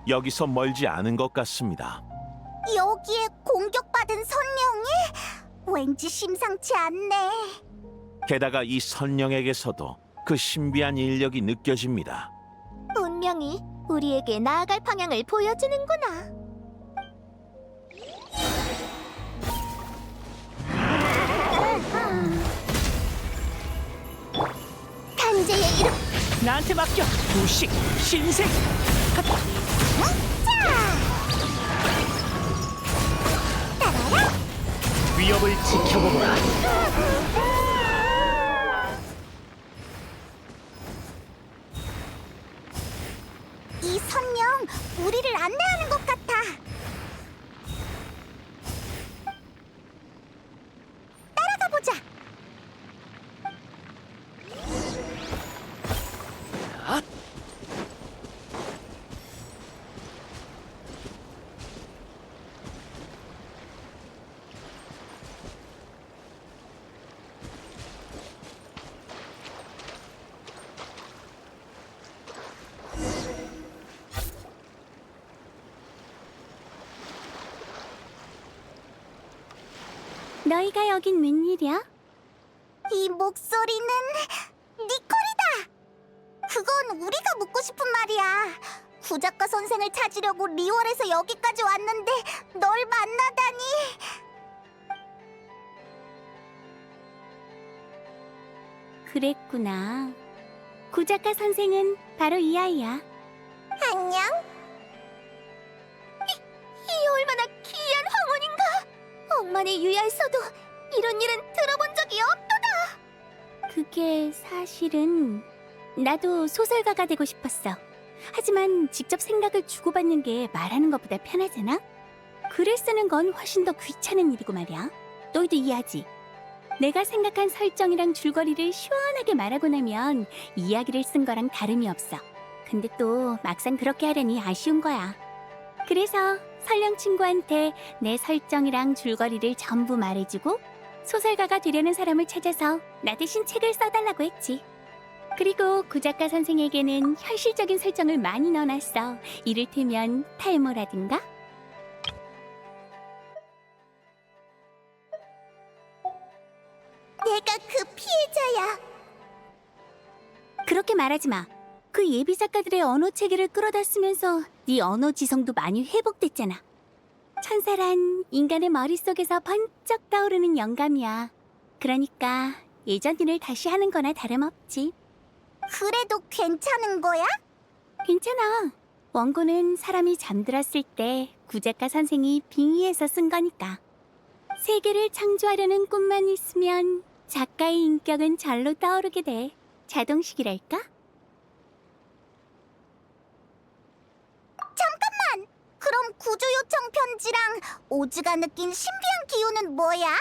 여기서 멀지 않은 것 같습니다. 여기에 공격받은 선령이? 왠지 심상치 않네. 게다가 이 선령에게서도 그 신비한 인력이 느껴집니다. 운명이 우리에게 나아갈 방향을 보여주는구나. 탄재의 이름. 나한테 맡겨. 부식 신생. 위협을 지켜보거라. 이 선령 우리를 안내하는 것 같아. 따라가 보자. 너희가 여긴 웬일이야? 이 목소리는 니콜이다. 그건 우리가 묻고 싶은 말이야. 구작가 선생을 찾으려고 리월에서 여기까지 왔는데 널 만나다니. 그랬구나. 구작가 선생은 바로 이 아이야. 안녕. 이 얼마나 기이한 황혼인가. 엄마네 유야에서도 이런 일은 들어본 적이 없도다. 그게 사실은 나도 소설가가 되고 싶었어. 하지만 직접 생각을 주고받는 게 말하는 것보다 편하잖아? 글을 쓰는 건 훨씬 더 귀찮은 일이고 말이야. 너희도 이해하지? 내가 생각한 설정이랑 줄거리를 시원하게 말하고 나면 이야기를 쓴 거랑 다름이 없어. 근데 또 막상 그렇게 하려니 아쉬운 거야. 그래서 설령 친구한테 내 설정이랑 줄거리를 전부 말해주고 소설가가 되려는 사람을 찾아서 나 대신 책을 써달라고 했지. 그리고 구작가 선생에게는 현실적인 설정을 많이 넣어놨어. 이를테면 탈모라든가. 내가 그 피해자야. 그렇게 말하지 마. 그 예비 작가들의 언어 체계를 끌어다 쓰면서 네 언어 지성도 많이 회복됐잖아. 천사란 인간의 머릿속에서 번쩍 떠오르는 영감이야. 그러니까 예전 일을 다시 하는 거나 다름없지. 그래도 괜찮은 거야? 괜찮아. 원고는 사람이 잠들었을 때 구작가 선생이 빙의해서 쓴 거니까. 세계를 창조하려는 꿈만 있으면 작가의 인격은 절로 떠오르게 돼. 자동식이랄까? 잠깐만. 그럼 구조 요청 편지랑 오즈가 느낀 신비한 기운은 뭐야?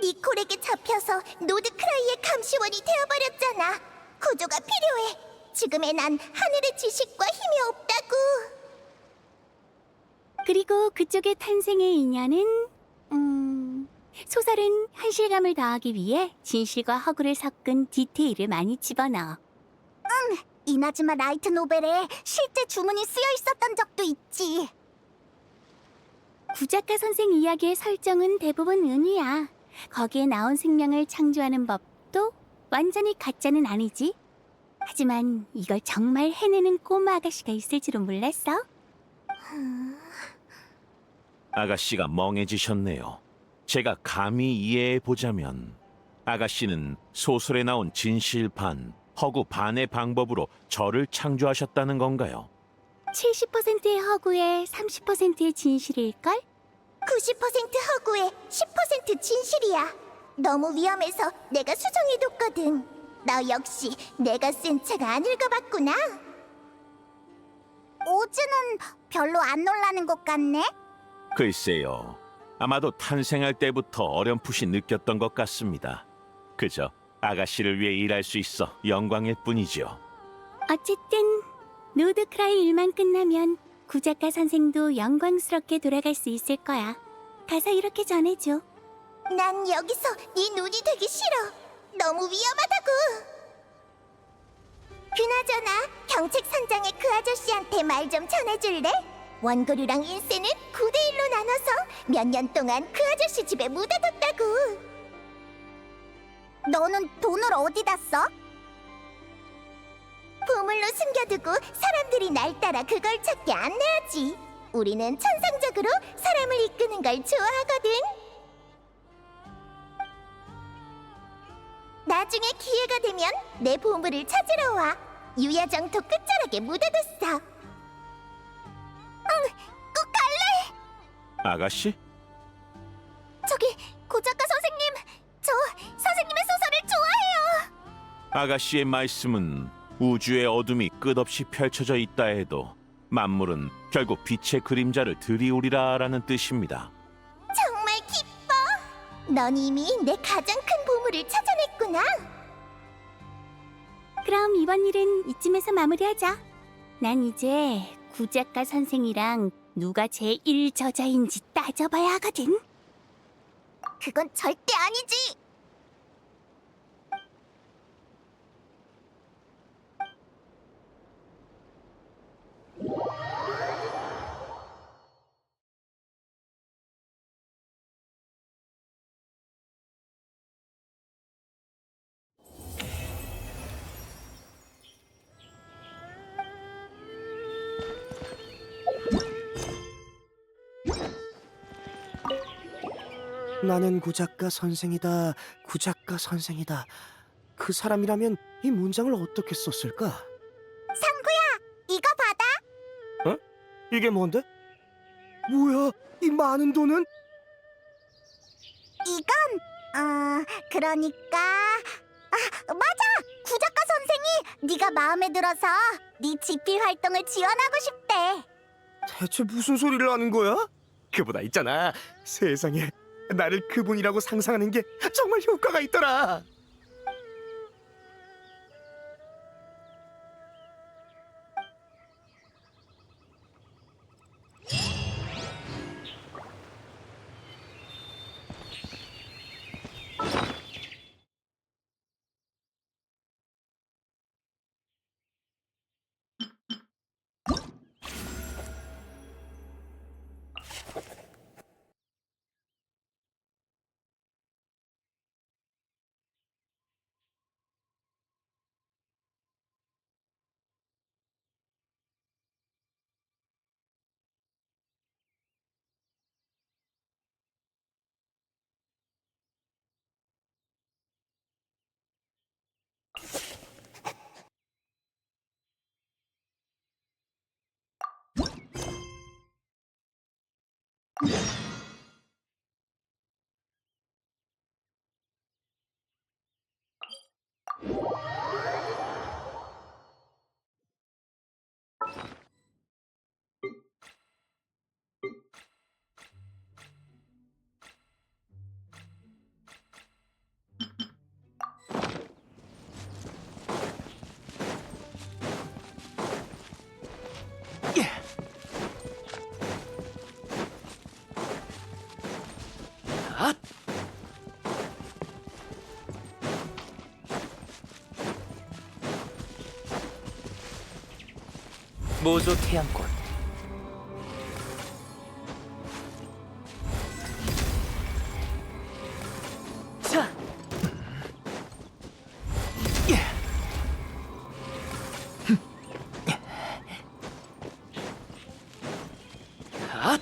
니콜에게 잡혀서 노드크라이의 감시원이 되어버렸잖아. 구조가 필요해. 지금의 난 하늘의 지식과 힘이 없다고. 그리고 그쪽의 탄생의 인연은 소설은 현실감을 더하기 위해 진실과 허구를 섞은 디테일을 많이 집어넣어. 이나즈마 라이트 노벨에 실제 주문이 쓰여 있었던 적도 있지. 구작가 선생 이야기의 설정은 대부분 은유야. 거기에 나온 생명을 창조하는 법도 완전히 가짜는 아니지. 하지만 이걸 정말 해내는 꼬마 아가씨가 있을 줄은 몰랐어. 아가씨가 멍해지셨네요. 제가 감히 이해해 보자면 아가씨는 소설에 나온 진실 반, 허구 반의 방법으로 저를 창조하셨다는 건가요? 70%의 허구에 30%의 진실일걸? 90% 허구에 10% 진실이야. 너무 위험해서 내가 수정해뒀거든. 너 역시 내가 쓴 책 안 읽어봤구나. 오즈는 별로 안 놀라는 것 같네. 글쎄요. 아마도 탄생할 때부터 어렴풋이 느꼈던 것 같습니다. 그저 아가씨를 위해 일할 수 있어 영광일 뿐이죠. 어쨌든 노드크라이 일만 끝나면 구작가 선생도 영광스럽게 돌아갈 수 있을 거야. 가서 이렇게 전해줘. 난 여기서 네 눈이 되기 싫어. 너무 위험하다고. 그나저나 경책선장의 그 아저씨한테 말 좀 전해줄래? 원고류랑 인쇄는 9대1로 나눠서 몇 년 동안 그 아저씨 집에 묻어뒀다고. 너는 돈을 어디다 써? 보물로 숨겨두고 사람들이 날 따라 그걸 찾게 안내하지. 우리는 천상적으로 사람을 이끄는 걸 좋아하거든. 나중에 기회가 되면 내 보물을 찾으러 와. 유야정토 끝자락에 묻어뒀어. 꼭 갈래. 아가씨? 저기 고작가 선생님, 저 선생님의 소설을 좋아해요. 아가씨의 말씀은 우주의 어둠이 끝없이 펼쳐져 있다 해도 만물은 결국 빛의 그림자를 들이우리라라는 뜻입니다. 정말 기뻐. 넌 이미 내 가장 큰 보물을 찾아냈구나. 그럼 이번 일은 이쯤에서 마무리하자. 난 이제 구작가 선생이랑 누가 제1 저자인지 따져봐야 하거든. 그건 절대 아니지. 나는 구작가 선생이다. 구작가 선생이다. 그 사람이라면 이 문장을 어떻게 썼을까? 상구야, 이거 받아. 이게 뭔데? 뭐야? 이 많은 돈은? 이건 그러니까 맞아. 구작가 선생이 네가 마음에 들어서 네 집필 활동을 지원하고 싶대. 대체 무슨 소리를 하는 거야? 그보다 있잖아. 세상에 나를 그분이라고 상상하는 게 정말 효과가 있더라. 모조 태양권. 자, 앗!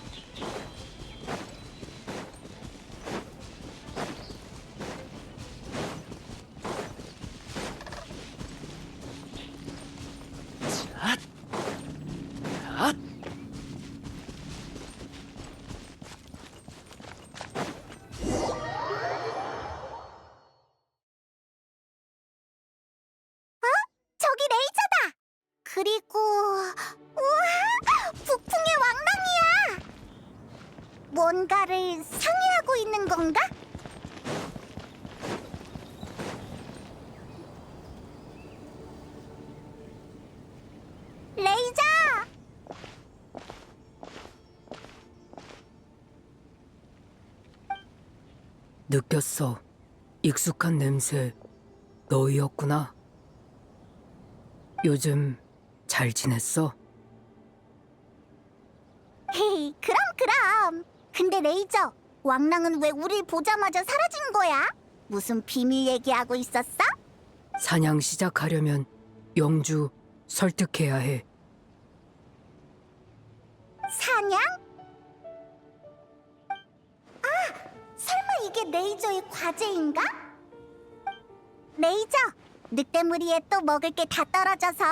자, 앗! 저기 레이저다. 그리고 우와, 북풍의 왕랑이야. 뭔가를 상의하고 있는 건가? 레이저! 느꼈어. 익숙한 냄새. 너희였구나. 요즘 잘 지냈어? 헤이, 그럼. 근데 레이저, 왕랑은 왜 우릴 보자마자 사라진 거야? 무슨 비밀 얘기하고 있었어? 사냥 시작하려면 영주 설득해야 해. 사냥? 설마 이게 레이저의 과제인가? 레이저, 늑대무리에 또 먹을 게 다 떨어져서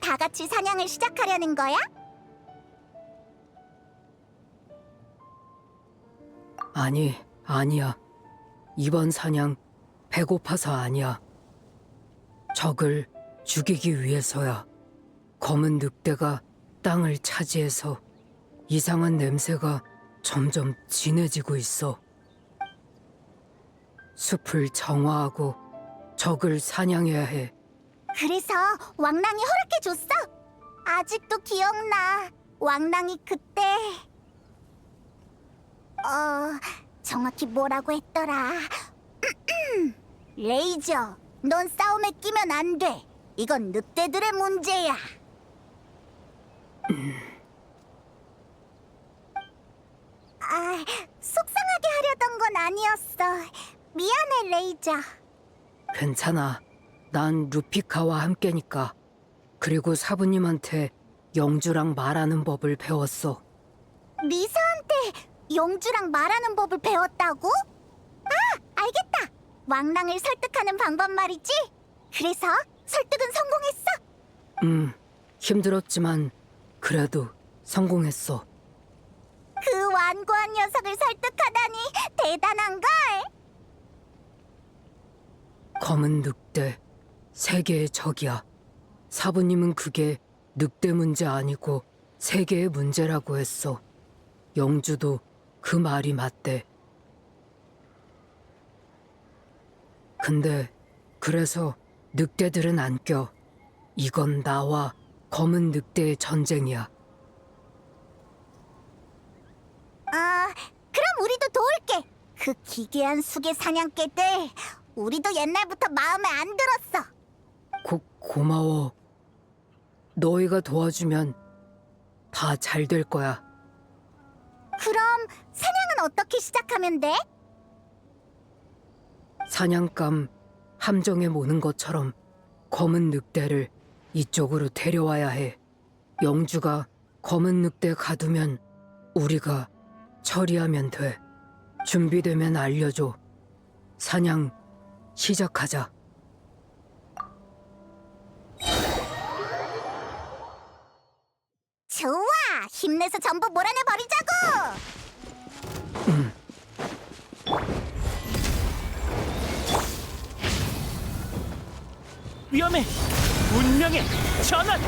다 같이 사냥을 시작하려는 거야? 아니야. 이번 사냥 배고파서 아니야. 적을 죽이기 위해서야. 검은 늑대가 땅을 차지해서 이상한 냄새가 점점 진해지고 있어. 숲을 정화하고 적을 사냥해야 해. 그래서 왕랑이 허락해줬어? 아직도 기억나. 왕랑이 그때 정확히 뭐라고 했더라. 레이저, 넌 싸움에 끼면 안 돼. 이건 늑대들의 문제야. 속상하게 하려던 건 아니었어. 미안해, 레이저. 괜찮아. 난 루피카와 함께니까. 그리고 사부님한테 영주랑 말하는 법을 배웠어. 리사한테 영주랑 말하는 법을 배웠다고? 왕랑을 설득하는 방법 말이지? 그래서 설득은 성공했어? 힘들었지만 그래도 성공했어. 그 완고한 녀석을 설득하다니 대단한걸? 검은 늑대, 세계의 적이야. 사부님은 그게 늑대 문제 아니고 세계의 문제라고 했어. 영주도 그 말이 맞대. 근데 그래서 늑대들은 안 껴. 이건 나와 검은 늑대의 전쟁이야. 그럼 우리도 도울게. 그 기괴한 수개 사냥개들 우리도 옛날부터 마음에 안 들었어. 고마워. 너희가 도와주면 다 잘 될 거야. 그럼 사냥은 어떻게 시작하면 돼? 사냥감 함정에 모는 것처럼 검은 늑대를 이쪽으로 데려와야 해. 영주가 검은 늑대 가두면 우리가 처리하면 돼. 준비되면 알려줘. 사냥 시작하자. 좋아! 힘내서 전부 몰아내 버리자고! 위험해. 운명의 전환.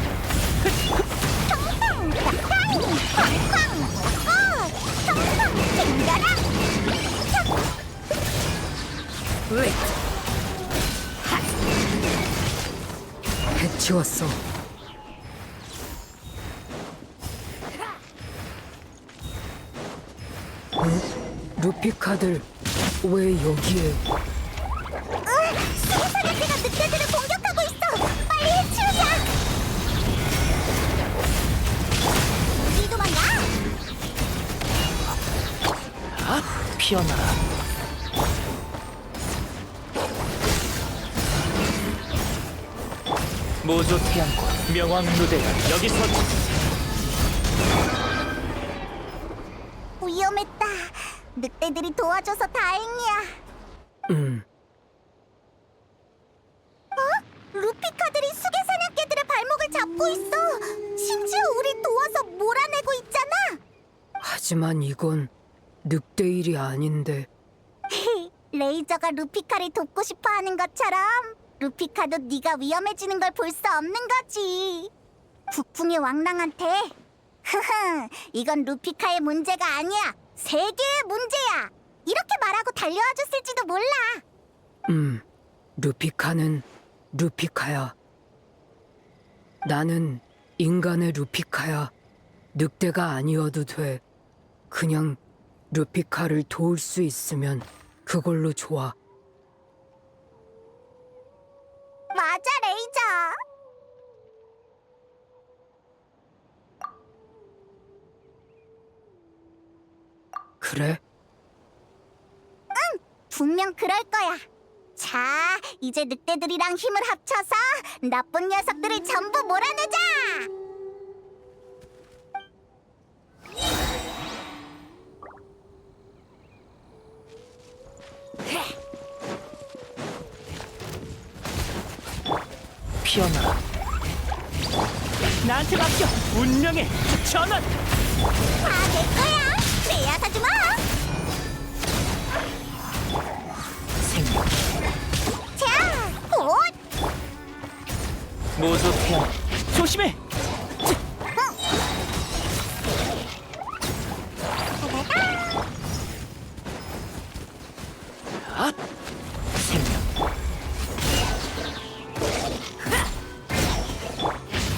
해치웠어. 루피카들 왜 여기에? 수사냥개가 늑대들을 공격하고 있어! 빨리 해치우자! 우리 도망가! 피어나라. 모조 태양과 명왕 누대가 여기서 위험했다. 늑대들이 도와줘서 다행이야. 루피카들이 수개사냥개들의 발목을 잡고 있어. 심지어 우리 도와서 몰아내고 있잖아. 하지만 이건 늑대 일이 아닌데. 레이저가 루피카를 돕고 싶어하는 것처럼 루피카도 네가 위험해지는 걸 볼 수 없는 거지. 북풍의 왕랑한테 이건 루피카의 문제가 아니야. 세계의 문제야. 이렇게 말하고 달려와 줬을지도 몰라. 루피카는 루피카야. 나는 인간의 루피카야. 늑대가 아니어도 돼. 그냥 루피카를 도울 수 있으면 그걸로 좋아. 맞아, 레이저. 그래? 분명 그럴 거야. 자, 이제 늑대들이랑 힘을 합쳐서 나쁜 녀석들을 전부 몰아내자. 피어나라. 나한테 맡겨. 운명의 전환. 다 내 거야. 빼앗아주마. 생명. 자, 곧. 모조 태양. 조심해. 생명.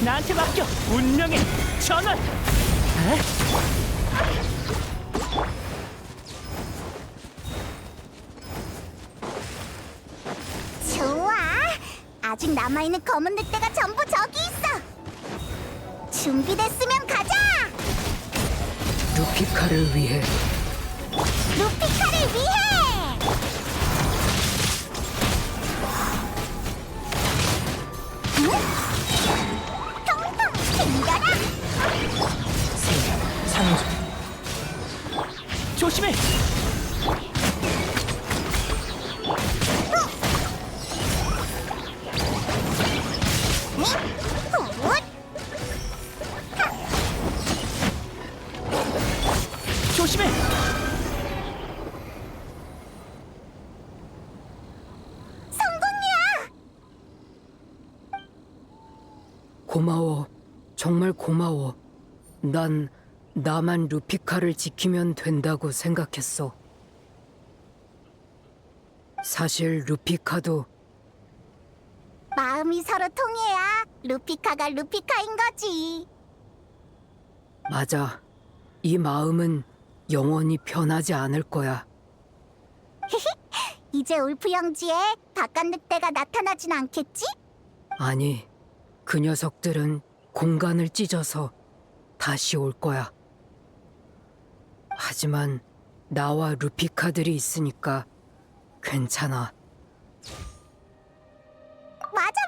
나한테 맡겨. 운명의 전환. 좋아. 아직 남아있는 검은 늑대가 전부 저기 있어. 준비됐으면 가자. 루피카를 위해. 루피카를 위해. 통통 튕겨라. 생명. 상주. 조심해. 고마워. 정말 고마워. 난 나만 루피카를 지키면 된다고 생각했어. 사실 루피카도 마음이 서로 통해야 루피카가 루피카인 거지. 맞아. 이 마음은 영원히 변하지 않을 거야. 이제 울프 영지에 바깥 늑대가 나타나진 않겠지? 아니, 그 녀석들은 공간을 찢어서 다시 올 거야. 하지만 나와 루피카들이 있으니까 괜찮아. 맞아.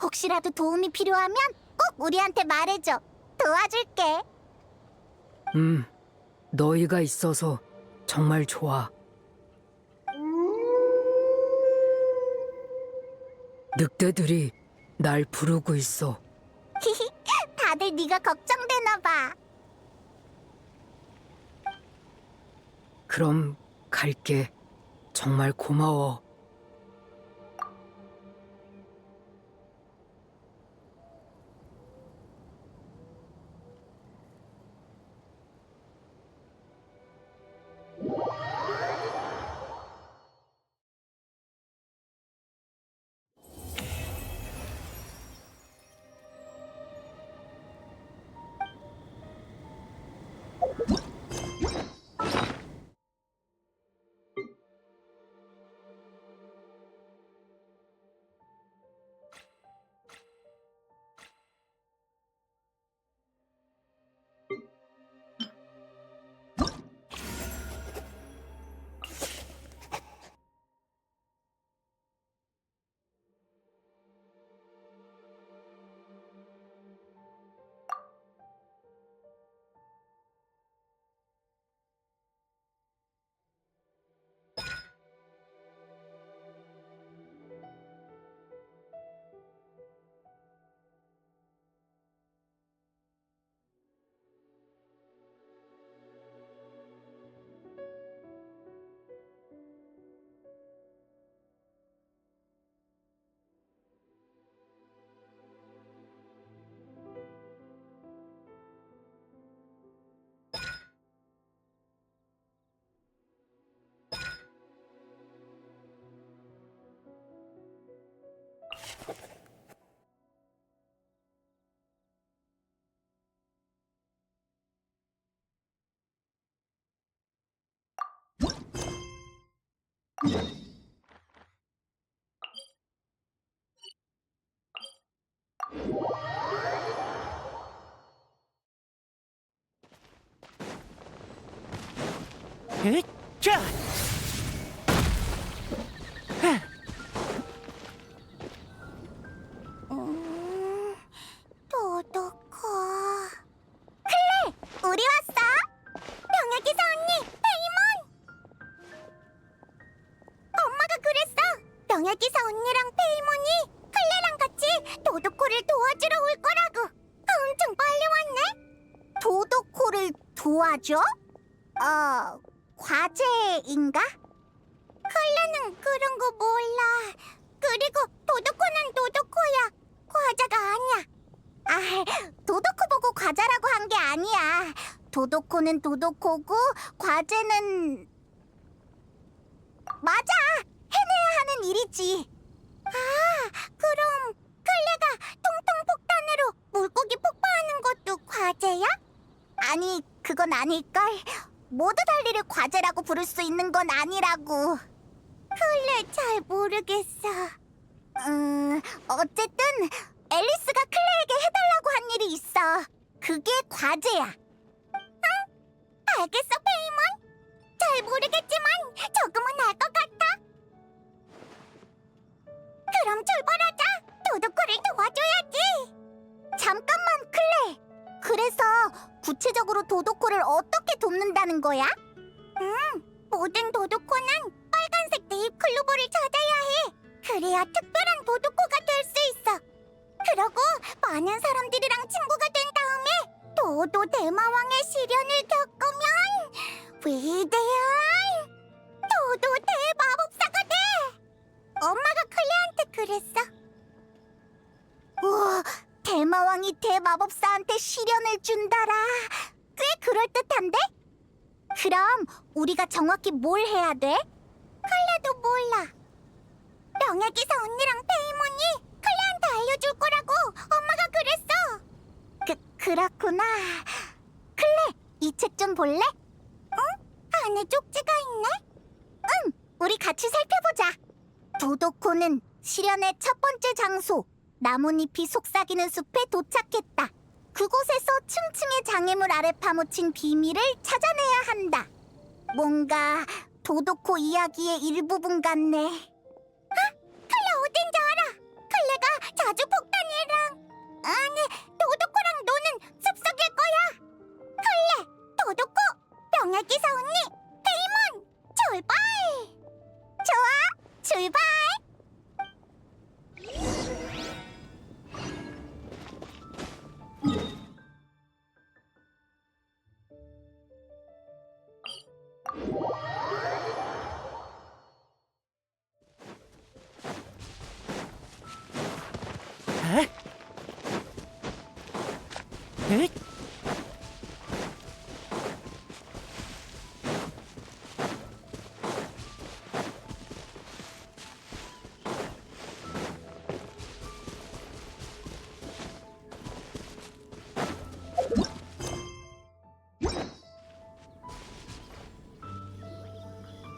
혹시라도 도움이 필요하면 꼭 우리한테 말해줘. 도와줄게. 너희가 있어서 정말 좋아. 늑대들이 날 부르고 있어. 다들 네가 걱정되나 봐. 그럼 갈게. 정말 고마워. 자, 도도코. 클레, 우리 왔어. 병약기사 언니, 페이몬. 엄마가 그랬어. 병약기사 언니랑 페이몬이 클레랑 같이 도도코를 도와주러 올 거라고. 엄청 빨리 왔네. 도도코를 도와줘? 과제인가? 클레는 그런 거 몰라. 그리고 도도코는 도도코야. 과자가 아니야. 도도코 보고 과자라고 한 게 아니야. 도도코는 도도코고 과제는 맞아. 해내야 하는 일이지. 그럼 클레가 통통 폭탄으로 물고기 폭파하는 것도 과제야? 아니, 그건 아닐걸. 모두 달리를 과제라고 부를 수 있는 건 아니라고. 클레 잘 모르겠어. 어쨌든 앨리스가 클레에게 해달라고 한 일이 있어. 그게 과제야. 응? 알겠어, 페이몬. 잘 모르겠지만 조금은 알 것 같아. 그럼 출발하자. 도도코를 도와줘야지. 잠깐만, 클레. 그래서 구체적으로 도도코를 어떻게 돕는다는 거야? 모든 도도코는 빨간색 네잎 클로버를 찾아야 해. 그래야 특별한 도도코가 될 수 있어. 그러고 많은 사람들이랑 친구가 된 다음에 도도 대마왕의 시련을 겪으면 위대한 도도 대마법사가 돼. 엄마가 클레한테 그랬어. 우와, 마법사한테 시련을 준다라. 꽤 그럴듯한데? 그럼 우리가 정확히 뭘 해야 돼? 클레도 몰라. 명예기사 언니랑 페이몬이 클레한테 알려줄 거라고 엄마가 그랬어. 그렇구나. 클레, 이 책 좀 볼래? 응? 안에 쪽지가 있네? 응, 우리 같이 살펴보자. 도도코는 시련의 첫 번째 장소, 나뭇잎이 속삭이는 숲에 도착했다. 그곳에서 층층의 장애물 아래 파묻힌 비밀을 찾아내야 한다. 뭔가 도도코 이야기의 일부분 같네. 클레 어딘지 알아. 클레가 자주 폭탄이랑 도도코랑 노는 숲속일 거야. 클레, 도도코, 명예기사 언니, 데이몬, 출발! 좋아, 출발! 에? 에?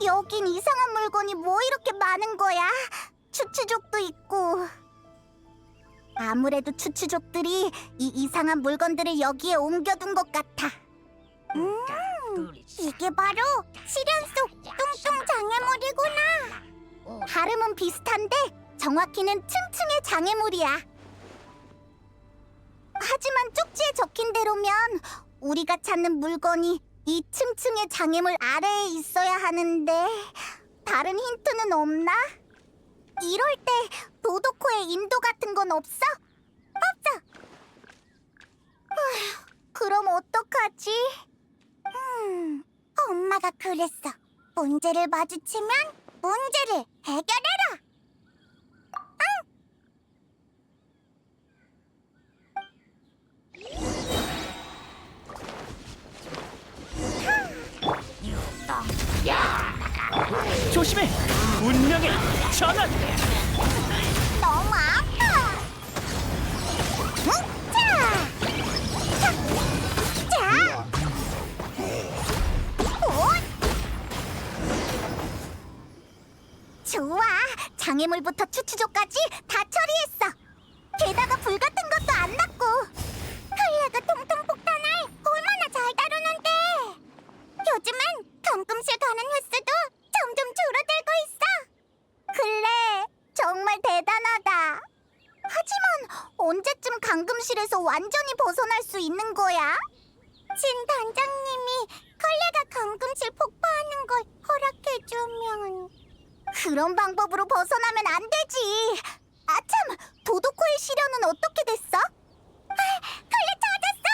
여긴 이상한 물건이 뭐 이렇게 많은 거야? 추추족도 있고. 아무래도 추추족들이 이 이상한 물건들을 여기에 옮겨둔 것 같아. 이게 바로 시련 속 뚱뚱 장애물이구나. 발음은 비슷한데 정확히는 층층의 장애물이야. 하지만 쪽지에 적힌 대로면 우리가 찾는 물건이 이 층층의 장애물 아래에 있어야 하는데 다른 힌트는 없나? 이럴 때 도도코의 인도 같은 건 없어? 없어. 어휴, 그럼 어떡하지? 엄마가 그랬어. 문제를 마주치면 문제를 해결해라. 조심해! 운명의 전환! 너무 아파. 자, 좋아. 장애물부터 추추족까지 다 처리했어. 게다가 불 같은 것도 안 났고. 클레가 통통 폭탄을 얼마나 잘 다루는데. 요즘은 감금실 가는 횟수도 점점 줄어들고 있어. 클레, 정말 대단하다. 하지만 언제쯤 감금실에서 완전히 벗어날 수 있는 거야? 진 단장님이 클레가 감금실 폭파하는 걸 허락해주면... 그런 방법으로 벗어나면 안 되지. 아참, 도도코의 시련은 어떻게 됐어? 클레 찾았어.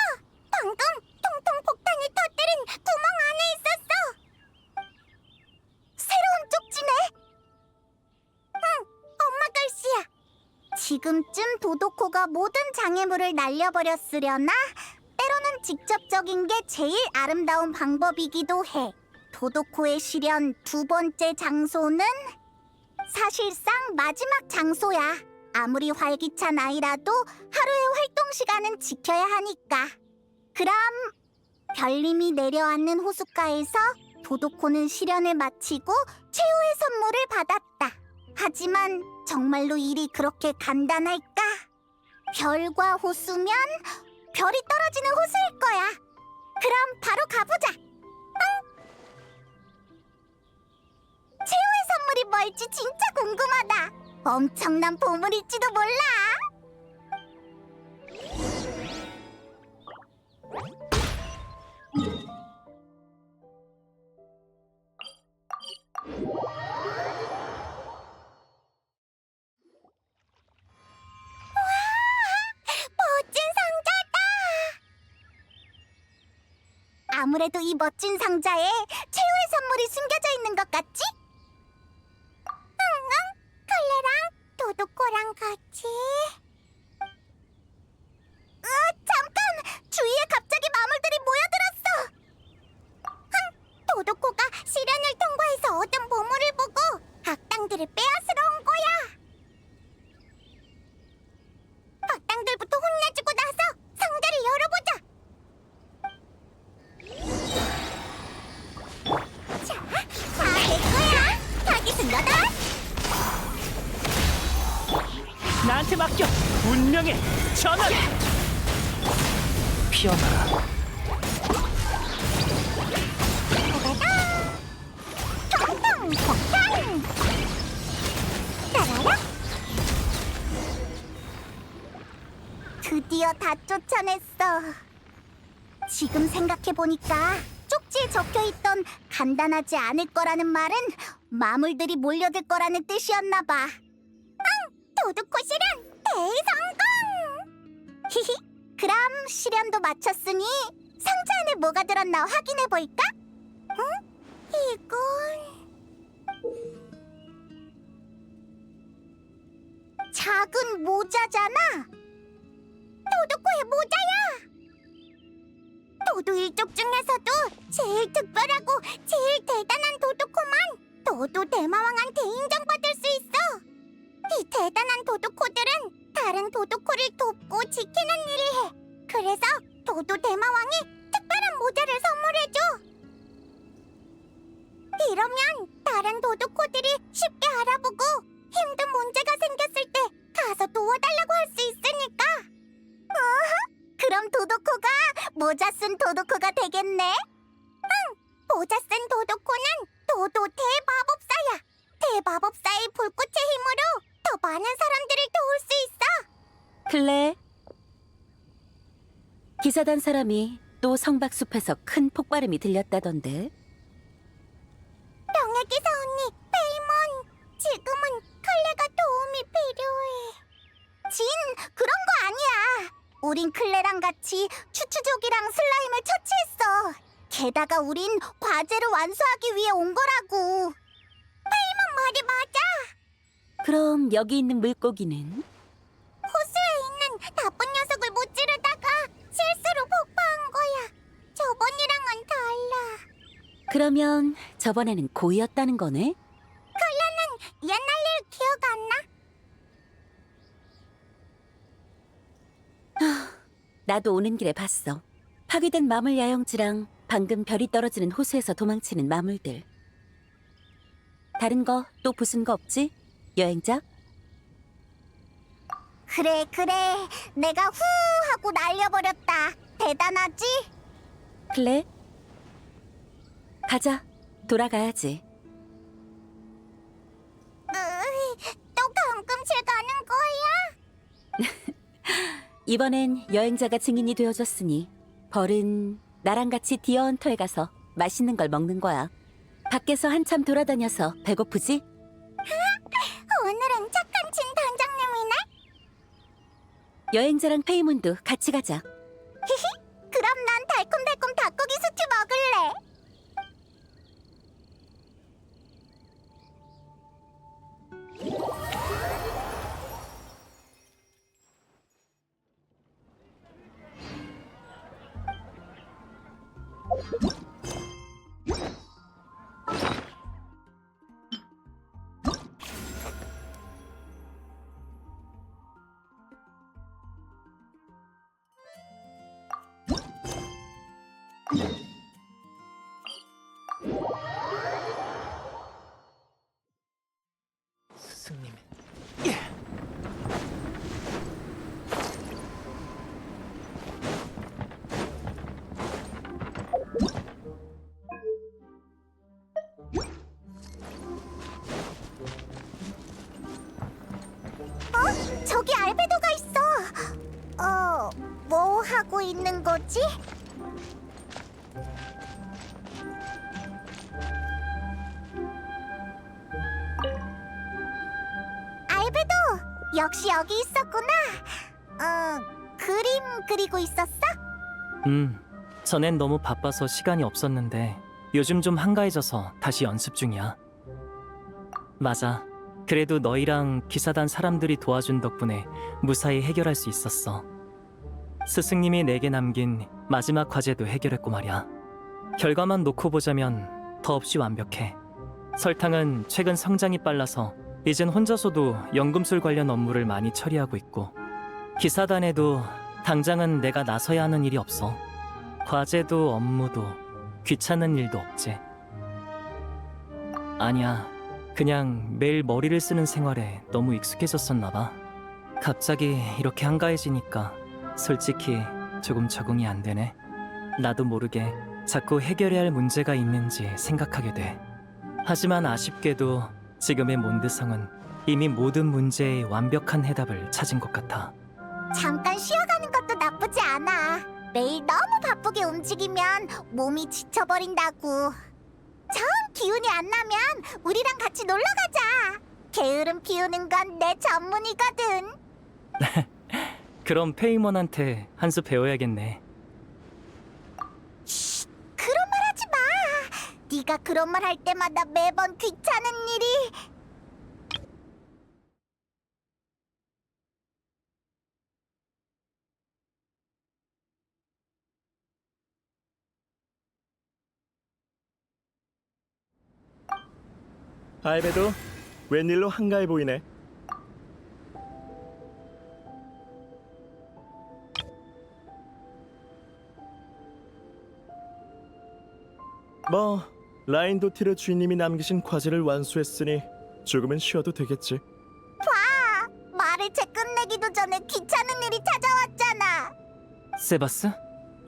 방금 통통 폭탄이 터뜨린 구멍 안에 있었어. 새로운 쪽지네. 응, 엄마 글씨야. 지금쯤 도도코가 모든 장애물을 날려버렸으려나? 때로는 직접적인 게 제일 아름다운 방법이기도 해. 도도코의 시련 두 번째 장소는 사실상 마지막 장소야. 아무리 활기찬 아이라도 하루의 활동 시간은 지켜야 하니까. 그럼 별님이 내려앉는 호숫가에서 도도코는 시련을 마치고 최후의 선물을 받았다. 하지만 정말로 일이 그렇게 간단할까? 별과 호수면 별이 떨어지는 호수일 거야. 그럼 바로 가보자. 최후의 선물이 뭘지 진짜 궁금하다. 엄청난 보물일지도 몰라. 멋진 상자다. 아무래도 이 멋진 상자에 최후의 선물이 숨겨져 있는 것 같지? 클레랑 도도코랑 같이. 으차! 상자들을 빼앗으러 온 거야. 악당들부터 혼내주고 나서 상자를 열어보자. 자, 다 내 거야. 타깃은 너다. 나한테 맡겨. 운명의 전환. 피어나라. 텅텅 폭탄. 따라라. 드디어 다 쫓아냈어. 지금 생각해보니까 쪽지에 적혀있던 간단하지 않을 거라는 말은 마물들이 몰려들 거라는 뜻이었나봐. 도둑코 실현 대성공! 히히, 그럼 실현도 마쳤으니 상자 안에 뭐가 들었나 확인해볼까? 응? 이건... 작은 모자잖아? 도둑코의 모자야! 도도 일족 중에서도 제일 특별하고 제일 대단한 도둑코만 도도 대마왕한테 인정받을 수 있어! 이 대단한 도둑코들은 다른 도둑코를 돕고 지키는 일을 해. 그래서 도도 대마왕이 특별한 모자를 선물해줘. 이러면 다른 도둑코들이 쉽게 알아보고 힘든 문제가 생겼을 때 가서 도와달라고 할 수 있으니까. 그럼 도둑코가 모자 쓴 도둑코가 되겠네? 응, 모자 쓴 도둑코는 도도 대마법사야. 대마법사의 불꽃의 힘으로 더 많은 사람들을 도울 수 있어. 클레, 기사단 사람이 또 성박숲에서 큰 폭발음이 들렸다던데. 병해기사 언니, 페이몬. 지금은 클레가 도움이 필요해. 진, 그런 거 아니야. 우린 클레랑 같이 추추족이랑 슬라임을 처치했어. 게다가 우린 과제를 완수하기 위해 온 거라고. 페이몬 말이 맞아. 그럼 여기 있는 물고기는? 호수에 있는 나쁜 녀석을 못 찌르다가 실수로 폭파한 거야. 저번이랑은 달라. 그러면 저번에는 고의였다는 거네? 옛날 일 기억 안 나? 나도 오는 길에 봤어. 파괴된 마물 야영지랑 방금 별이 떨어지는 호수에서 도망치는 마물들. 다른 거 또 부순 거 없지? 여행자? 그래, 내가 후 하고 날려버렸다. 대단하지? 클레? 가자. 돌아가야지. 또 감금실 가는 거야? 이번엔 여행자가 증인이 되어줬으니 벌은 나랑 같이 디어헌터에 가서 맛있는 걸 먹는 거야. 밖에서 한참 돌아다녀서 배고프지? 오늘은 착한 진 단장님이네? 여행자랑 페이몬도 같이 가자. 그럼 난 달콤달콤 닭고기 스튜 먹을래. 스승님. 저기 알베도가 있어. 뭐 하고 있는 거지? 알베도, 역시 여기 있었구나. 그림 그리고 있었어? 전엔 너무 바빠서 시간이 없었는데 요즘 좀 한가해져서 다시 연습 중이야. 맞아. 그래도 너희랑 기사단 사람들이 도와준 덕분에 무사히 해결할 수 있었어. 스승님이 내게 남긴 마지막 과제도 해결했고 말이야. 결과만 놓고 보자면 더없이 완벽해. 설탕은 최근 성장이 빨라서 이젠 혼자서도 연금술 관련 업무를 많이 처리하고 있고 기사단에도 당장은 내가 나서야 하는 일이 없어. 과제도 업무도 귀찮은 일도 없지. 아니야, 그냥 매일 머리를 쓰는 생활에 너무 익숙해졌었나 봐. 갑자기 이렇게 한가해지니까 솔직히 조금 적응이 안 되네. 나도 모르게 자꾸 해결해야 할 문제가 있는지 생각하게 돼. 하지만 아쉽게도 지금의 몬드성은 이미 모든 문제에 완벽한 해답을 찾은 것 같아. 잠깐 쉬어가는 것도 나쁘지 않아. 매일 너무 바쁘게 움직이면 몸이 지쳐버린다고. 정 기운이 안 나면 우리랑 같이 놀러 가자. 게으름 피우는 건 내 전문이거든. 그럼 페이먼한테 한 수 배워야겠네. 그런 말 하지 마. 네가 그런 말 할 때마다 매번 귀찮은 일이. 알베도 웬일로 한가해 보이네. 뭐 라인도티르 주인님이 남기신 과제를 완수했으니 조금은 쉬어도 되겠지. 말을 채 끝내기도 전에 귀찮은 일이 찾아왔잖아. 세바스?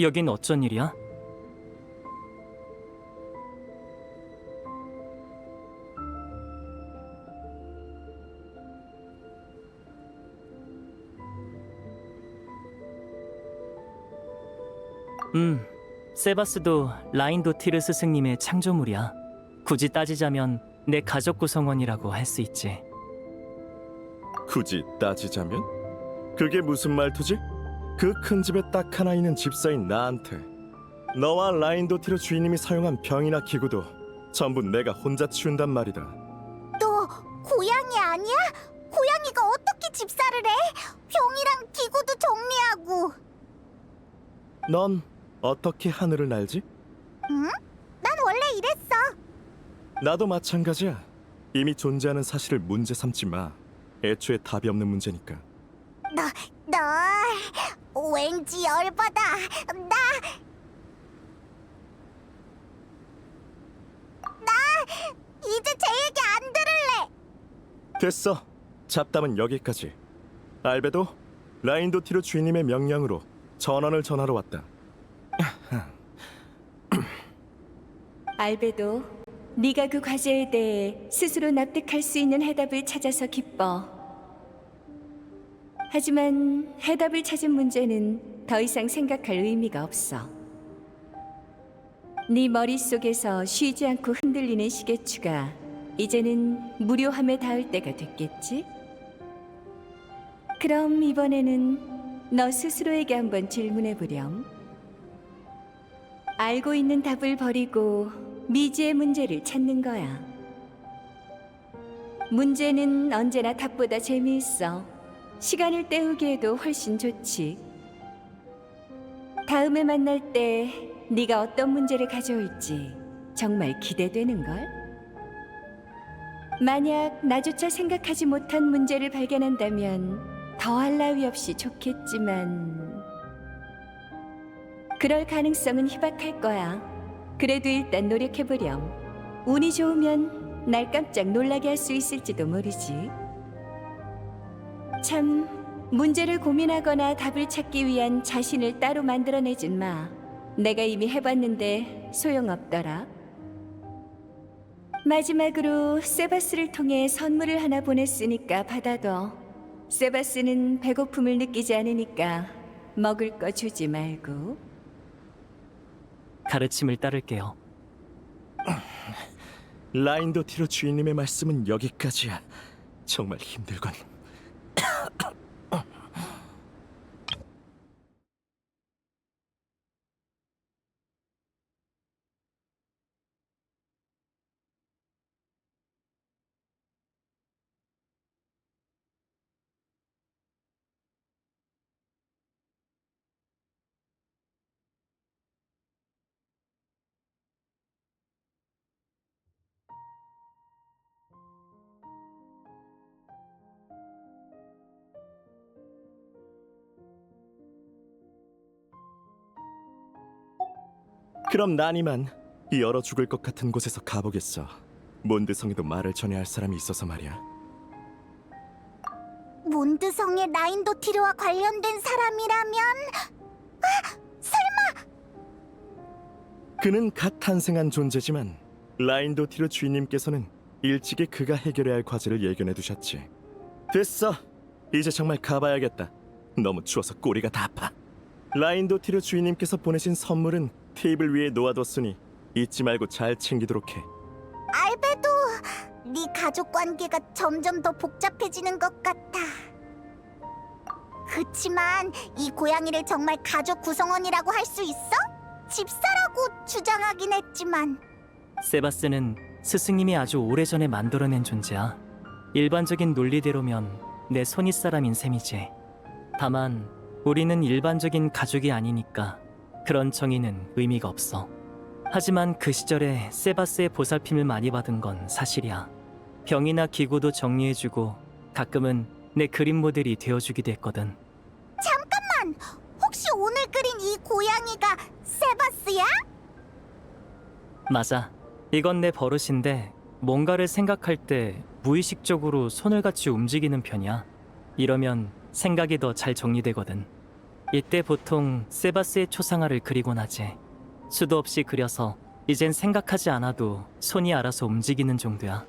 여긴 어쩐 일이야? 세바스도 라인도티르 스승님의 창조물이야. 굳이 따지자면 내 가족 구성원이라고 할 수 있지. 굳이 따지자면? 그게 무슨 말투지? 그 큰 집에 딱 하나 있는 집사인 나한테 너와 라인도티르 주인님이 사용한 병이나 기구도 전부 내가 혼자 치운단 말이다. 너 고양이 아니야? 고양이가 어떻게 집사를 해? 병이랑 기구도 정리하고. 넌 어떻게 하늘을 날지? 응? 난 원래 이랬어. 나도 마찬가지야. 이미 존재하는 사실을 문제 삼지 마. 애초에 답이 없는 문제니까. 너 왠지 열받아. 나 이제 제 얘기 안 들을래. 됐어. 잡담은 여기까지. 알베도, 라인도티르 주인님의 명령으로 전원을 전하러 왔다. 알베도, 네가 그 과제에 대해 스스로 납득할 수 있는 해답을 찾아서 기뻐. 하지만 해답을 찾은 문제는 더 이상 생각할 의미가 없어. 네 머릿속에서 쉬지 않고 흔들리는 시계추가 이제는 무료함에 닿을 때가 됐겠지? 그럼 이번에는 너 스스로에게 한번 질문해보렴. 알고 있는 답을 버리고 미지의 문제를 찾는 거야. 문제는 언제나 답보다 재미있어. 시간을 때우기에도 훨씬 좋지. 다음에 만날 때 네가 어떤 문제를 가져올지 정말 기대되는걸? 만약 나조차 생각하지 못한 문제를 발견한다면 더할 나위 없이 좋겠지만 그럴 가능성은 희박할 거야. 그래도 일단 노력해보렴. 운이 좋으면 날 깜짝 놀라게 할 수 있을지도 모르지. 참, 문제를 고민하거나 답을 찾기 위한 자신을 따로 만들어내진 마. 내가 이미 해봤는데 소용없더라. 마지막으로 세바스를 통해 선물을 하나 보냈으니까 받아둬. 세바스는 배고픔을 느끼지 않으니까 먹을 거 주지 말고. 가르침을 따를게요. 라인도티르 주인님의 말씀은 여기까지야. 정말 힘들군. 그럼 난 이만 이 얼어 죽을 것 같은 곳에서 가보겠어. 몬드성에도 말을 전해야 할 사람이 있어서 말이야. 몬드성의 라인도티르와 관련된 사람이라면 그는 갓 탄생한 존재지만 라인도티르 주인님께서는 일찍이 그가 해결해야 할 과제를 예견해 두셨지. 됐어. 이제 정말 가봐야겠다. 너무 추워서 꼬리가 다 아파. 라인도티르 주인님께서 보내신 선물은 테이블 위에 놓아뒀으니 잊지 말고 잘 챙기도록 해. 알베도, 네 가족 관계가 점점 더 복잡해지는 것 같아. 그치만 이 고양이를 정말 가족 구성원이라고 할 수 있어? 집사라고 주장하긴 했지만. 세바스는 스승님이 아주 오래전에 만들어낸 존재야. 일반적인 논리대로면 내 손윗사람인 셈이지. 다만 우리는 일반적인 가족이 아니니까 그런 정의는 의미가 없어. 하지만 그 시절에 세바스의 보살핌을 많이 받은 건 사실이야. 병이나 기구도 정리해주고 가끔은 내 그림 모델이 되어주기도 했거든. 잠깐만! 혹시 오늘 그린 이 고양이가 세바스야? 맞아. 이건 내 버릇인데 뭔가를 생각할 때 무의식적으로 손을 같이 움직이는 편이야. 이러면 생각이 더 잘 정리되거든. 이때 보통 세바스의 초상화를 그리곤 하지. 수도 없이 그려서 이젠 생각하지 않아도 손이 알아서 움직이는 정도야.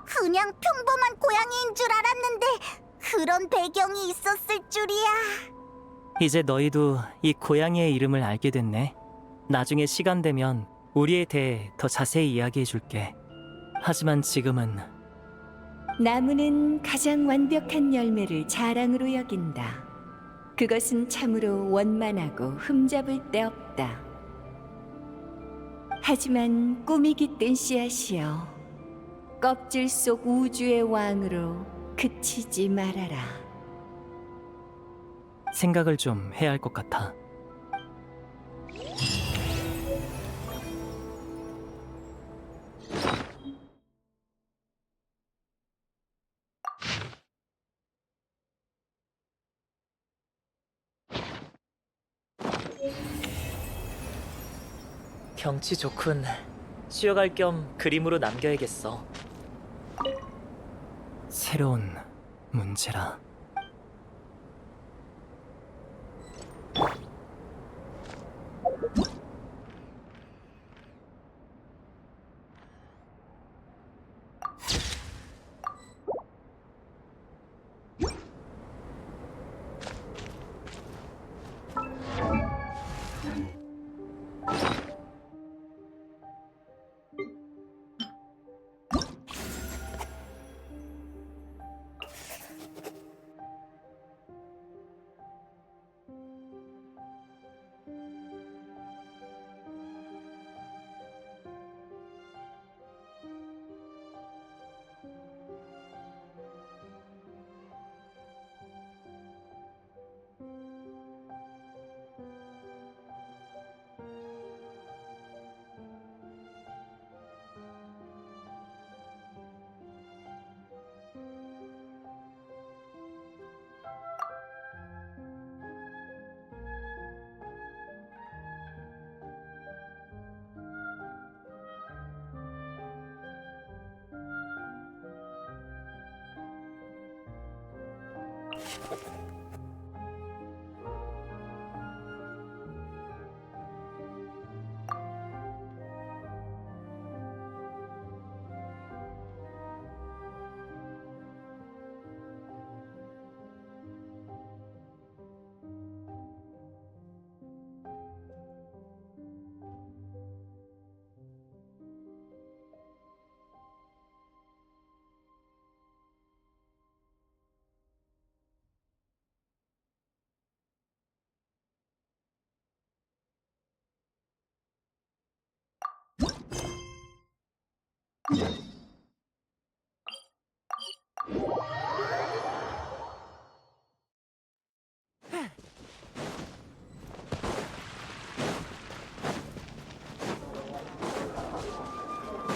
그냥 평범한 고양이인 줄 알았는데 그런 배경이 있었을 줄이야. 이제 너희도 이 고양이의 이름을 알게 됐네. 나중에 시간 되면 우리에 대해 더 자세히 이야기해 줄게. 하지만 지금은 나무는 가장 완벽한 열매를 자랑으로 여긴다. 그것은 참으로 원만하고 흠잡을 데 없다. 하지만 꿈이 깃든 씨앗이여, 껍질 속 우주의 왕으로 그치지 말아라. 생각을 좀 해야 할 것 같아. 경치 좋군. 쉬어갈 겸 그림으로 남겨야겠어. 새로운 문제라.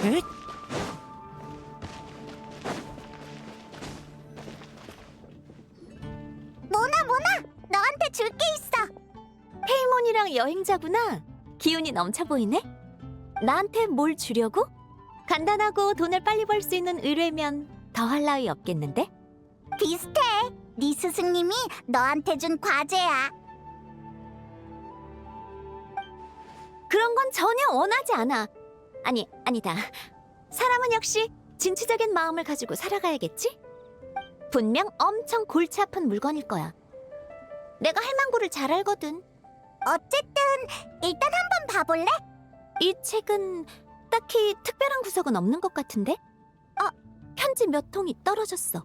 에? 모나, 너한테 줄 게 있어. 페이몬이랑 여행자구나. 기운이 넘쳐 보이네. 나한테 뭘 주려고? 간단하고 돈을 빨리 벌 수 있는 의뢰면 더할 나위 없겠는데? 비슷해. 네 스승님이 너한테 준 과제야. 그런 건 전혀 원하지 않아. 아니다. 사람은 역시 진취적인 마음을 가지고 살아가야겠지? 분명 엄청 골치 아픈 물건일 거야. 내가 할망구를 잘 알거든. 어쨌든 일단 한번 봐볼래? 이 책은 딱히 특별한 구석은 없는 것 같은데? 편지 몇 통이 떨어졌어.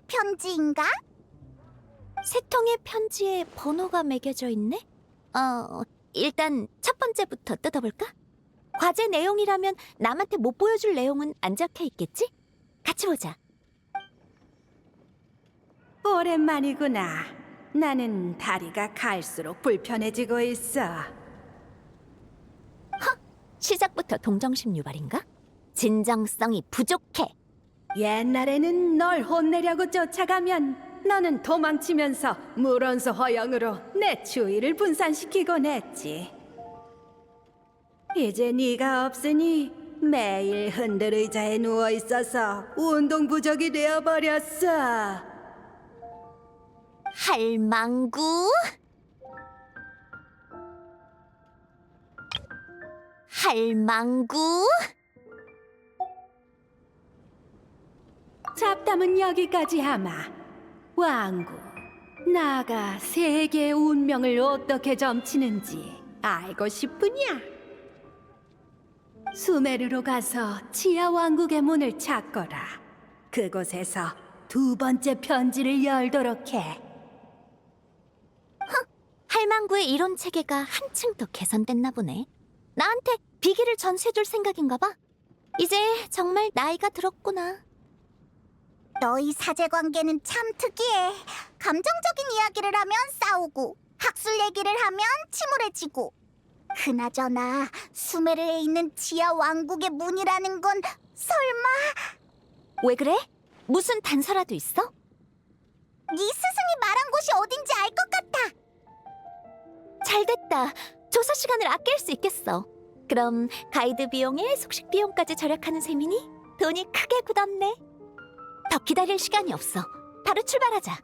편지인가? 세 통의 편지에 번호가 매겨져 있네? 일단 첫 번째부터 뜯어볼까? 과제 내용이라면 남한테 못 보여줄 내용은 안 적혀 있겠지? 같이 보자. 오랜만이구나. 나는 다리가 갈수록 불편해지고 있어. 시작부터 동정심 유발인가? 진정성이 부족해. 옛날에는 널 혼내려고 쫓아가면 너는 도망치면서 물원소 허영으로 내 주의를 분산시키곤 했지. 이제 네가 없으니 매일 흔들 의자에 누워 있어서 운동 부족이 되어 버렸어. 할망구? 할망구? 잡담은 여기까지 하마. 왕구, 나가 세계의 운명을 어떻게 점치는지 알고 싶으냐? 수메르로 가서 지하 왕국의 문을 찾거라. 그곳에서 두 번째 편지를 열도록 해. 할망구의 이론 체계가 한층 더 개선됐나 보네. 나한테 비기를 전수해줄 생각인가 봐. 이제 정말 나이가 들었구나. 너희 사제관계는 참 특이해. 감정적인 이야기를 하면 싸우고 학술 얘기를 하면 침울해지고. 그나저나 수메르에 있는 지하 왕국의 문이라는 건 설마 왜 그래? 무슨 단서라도 있어? 네 스승이 말한 곳이 어딘지 알 것 같아. 잘됐다. 조사 시간을 아낄 수 있겠어. 그럼 가이드 비용에 숙식 비용까지 절약하는 셈이니 돈이 크게 굳었네. 더 기다릴 시간이 없어. 바로 출발하자.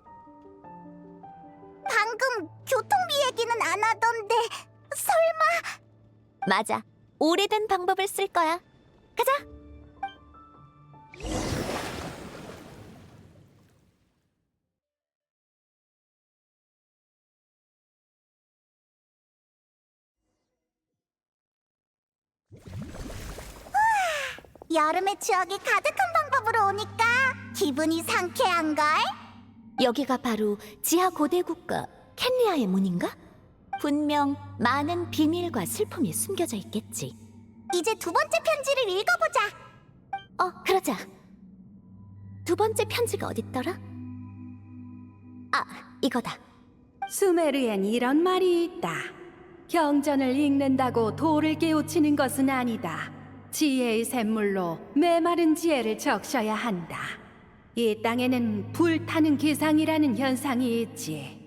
방금 교통비 얘기는 안 하던데 설마. 맞아. 오래된 방법을 쓸 거야. 가자. 여름의 추억이 가득한 방법으로 오니까 기분이 상쾌한걸? 여기가 바로 지하 고대 국가 켄리아의 문인가? 분명 많은 비밀과 슬픔이 숨겨져 있겠지. 이제 두 번째 편지를 읽어보자. 그러자. 두 번째 편지가 어딨더라? 이거다. 수메르엔 이런 말이 있다. 경전을 읽는다고 돌을 깨우치는 것은 아니다. 지혜의 샘물로 메마른 지혜를 적셔야 한다. 이 땅에는 불타는 기상이라는 현상이 있지.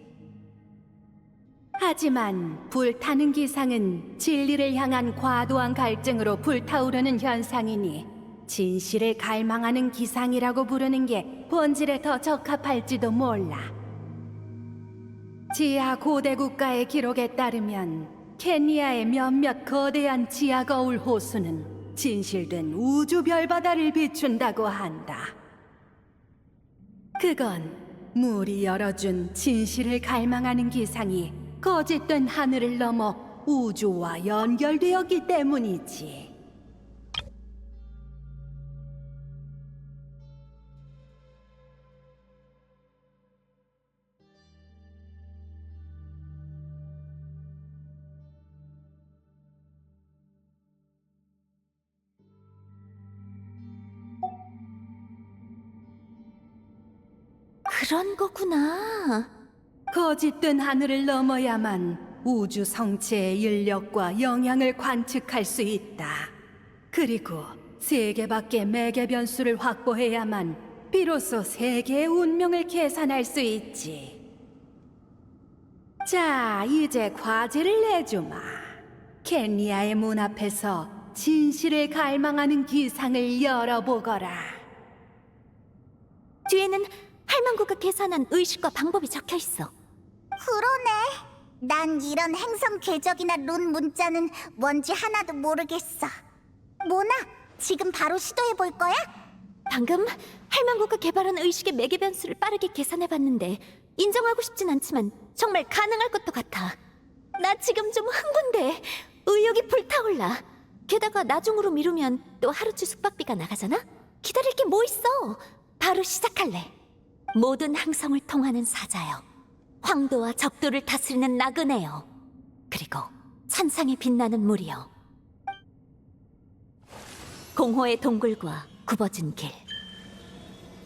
하지만 불타는 기상은 진리를 향한 과도한 갈증으로 불타오르는 현상이니 진실을 갈망하는 기상이라고 부르는 게 본질에 더 적합할지도 몰라. 지하 고대 국가의 기록에 따르면 케니아의 몇몇 거대한 지하 거울 호수는 진실된 우주 별바다를 비춘다고 한다. 그건 물이 열어준 진실을 갈망하는 기상이 거짓된 하늘을 넘어 우주와 연결되었기 때문이지. 그런 거구나. 거짓된 하늘을 넘어야만 우주 성체의 인력과 영향을 관측할 수 있다. 그리고 세계밖의 매개 변수를 확보해야만 비로소 세계의 운명을 계산할 수 있지. 자, 이제 과제를 내주마. 케니아의 문 앞에서 진실을 갈망하는 기상을 열어보거라. 뒤에는 할망구가 계산한 의식과 방법이 적혀 있어. 그러네. 난 이런 행성 궤적이나 룬 문자는 뭔지 하나도 모르겠어. 모나, 지금 바로 시도해 볼 거야? 방금 할망구가 개발한 의식의 매개 변수를 빠르게 계산해봤는데 인정하고 싶진 않지만 정말 가능할 것도 같아. 나 지금 좀 흥분돼. 의욕이 불타올라. 게다가 나중으로 미루면 또 하루치 숙박비가 나가잖아? 기다릴 게 뭐 있어? 바로 시작할래. 모든 항성을 통하는 사자여, 황도와 적도를 다스리는 나그네여, 그리고 천상에 빛나는 물이여. 공허의 동굴과 굽어진 길.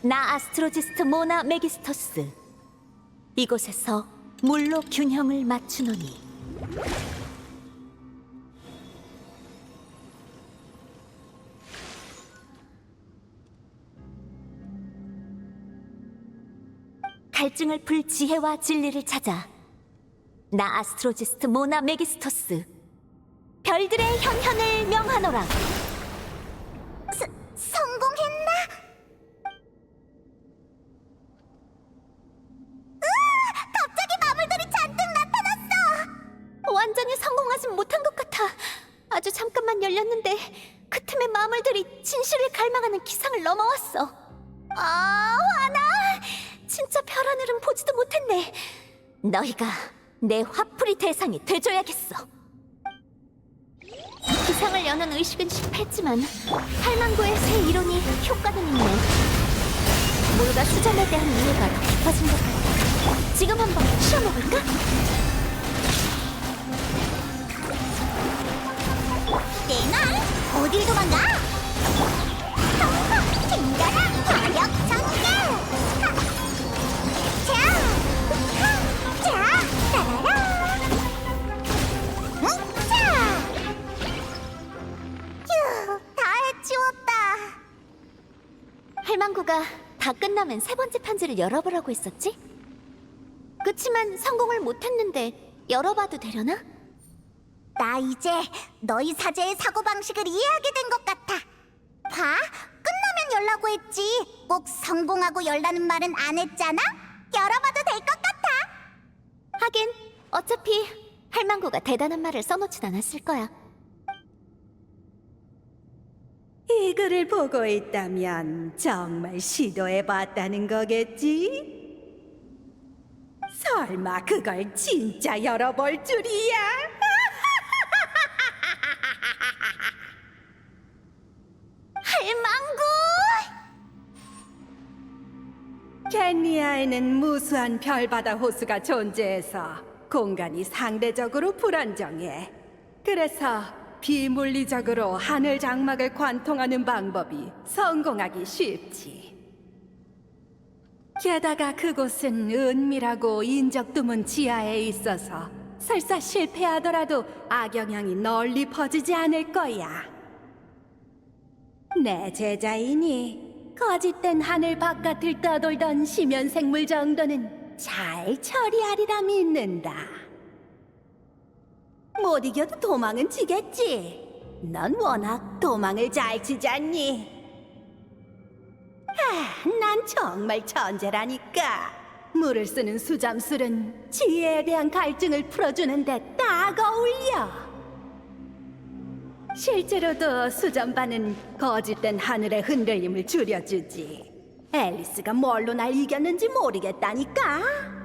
나 아스트로지스트 모나 메기스토스. 이곳에서 물로 균형을 맞추노니. 갈증을 풀 지혜와 진리를 찾아. 나 아스트로지스트 모나 메기스토스. 별들의 현현을 명하노라. 성공했나? 갑자기 마물들이 잔뜩 나타났어! 완전히 성공하진 못한 것 같아. 아주 잠깐만 열렸는데 그 틈에 마물들이 진실을 갈망하는 기상을 넘어왔어. 아, 화나! 진짜 별 하늘은 보지도 못했네. 너희가 내 화풀이 대상이 돼줘야겠어. 기상을 여는 의식은 실패했지만 할망구의 새 이론이 효과는 있네. 물과 수점에 대한 이해가 더 깊어진 것 같아. 지금 한번 시험해볼까? 내가 어딜 도망가? 빙가라 과력 전개! 할망구가 다 끝나면 세 번째 편지를 열어보라고 했었지? 그치만 성공을 못했는데 열어봐도 되려나? 나 이제 너희 사제의 사고방식을 이해하게 된 것 같아. 봐, 끝나면 열라고 했지. 꼭 성공하고 열라는 말은 안 했잖아? 열어봐도 될 것 같아. 하긴 어차피 할망구가 대단한 말을 써놓진 않았을 거야. 이 글을 보고 있다면 정말 시도해봤다는 거겠지? 설마 그걸 진짜 열어볼 줄이야? 할망구! 케니아에는 무수한 별바다 호수가 존재해서 공간이 상대적으로 불안정해. 그래서 비물리적으로 하늘 장막을 관통하는 방법이 성공하기 쉽지. 게다가 그곳은 은밀하고 인적 드문 지하에 있어서 설사 실패하더라도 악영향이 널리 퍼지지 않을 거야. 내 제자이니 거짓된 하늘 바깥을 떠돌던 심연생물 정도는 잘 처리하리라 믿는다. 못 이겨도 도망은 치겠지. 넌 워낙 도망을 잘 치지 않니? 난 정말 천재라니까. 물을 쓰는 수잠술은 지혜에 대한 갈증을 풀어주는데 딱 어울려. 실제로도 수잠반은 거짓된 하늘의 흔들림을 줄여주지. 앨리스가 뭘로 날 이겼는지 모르겠다니까.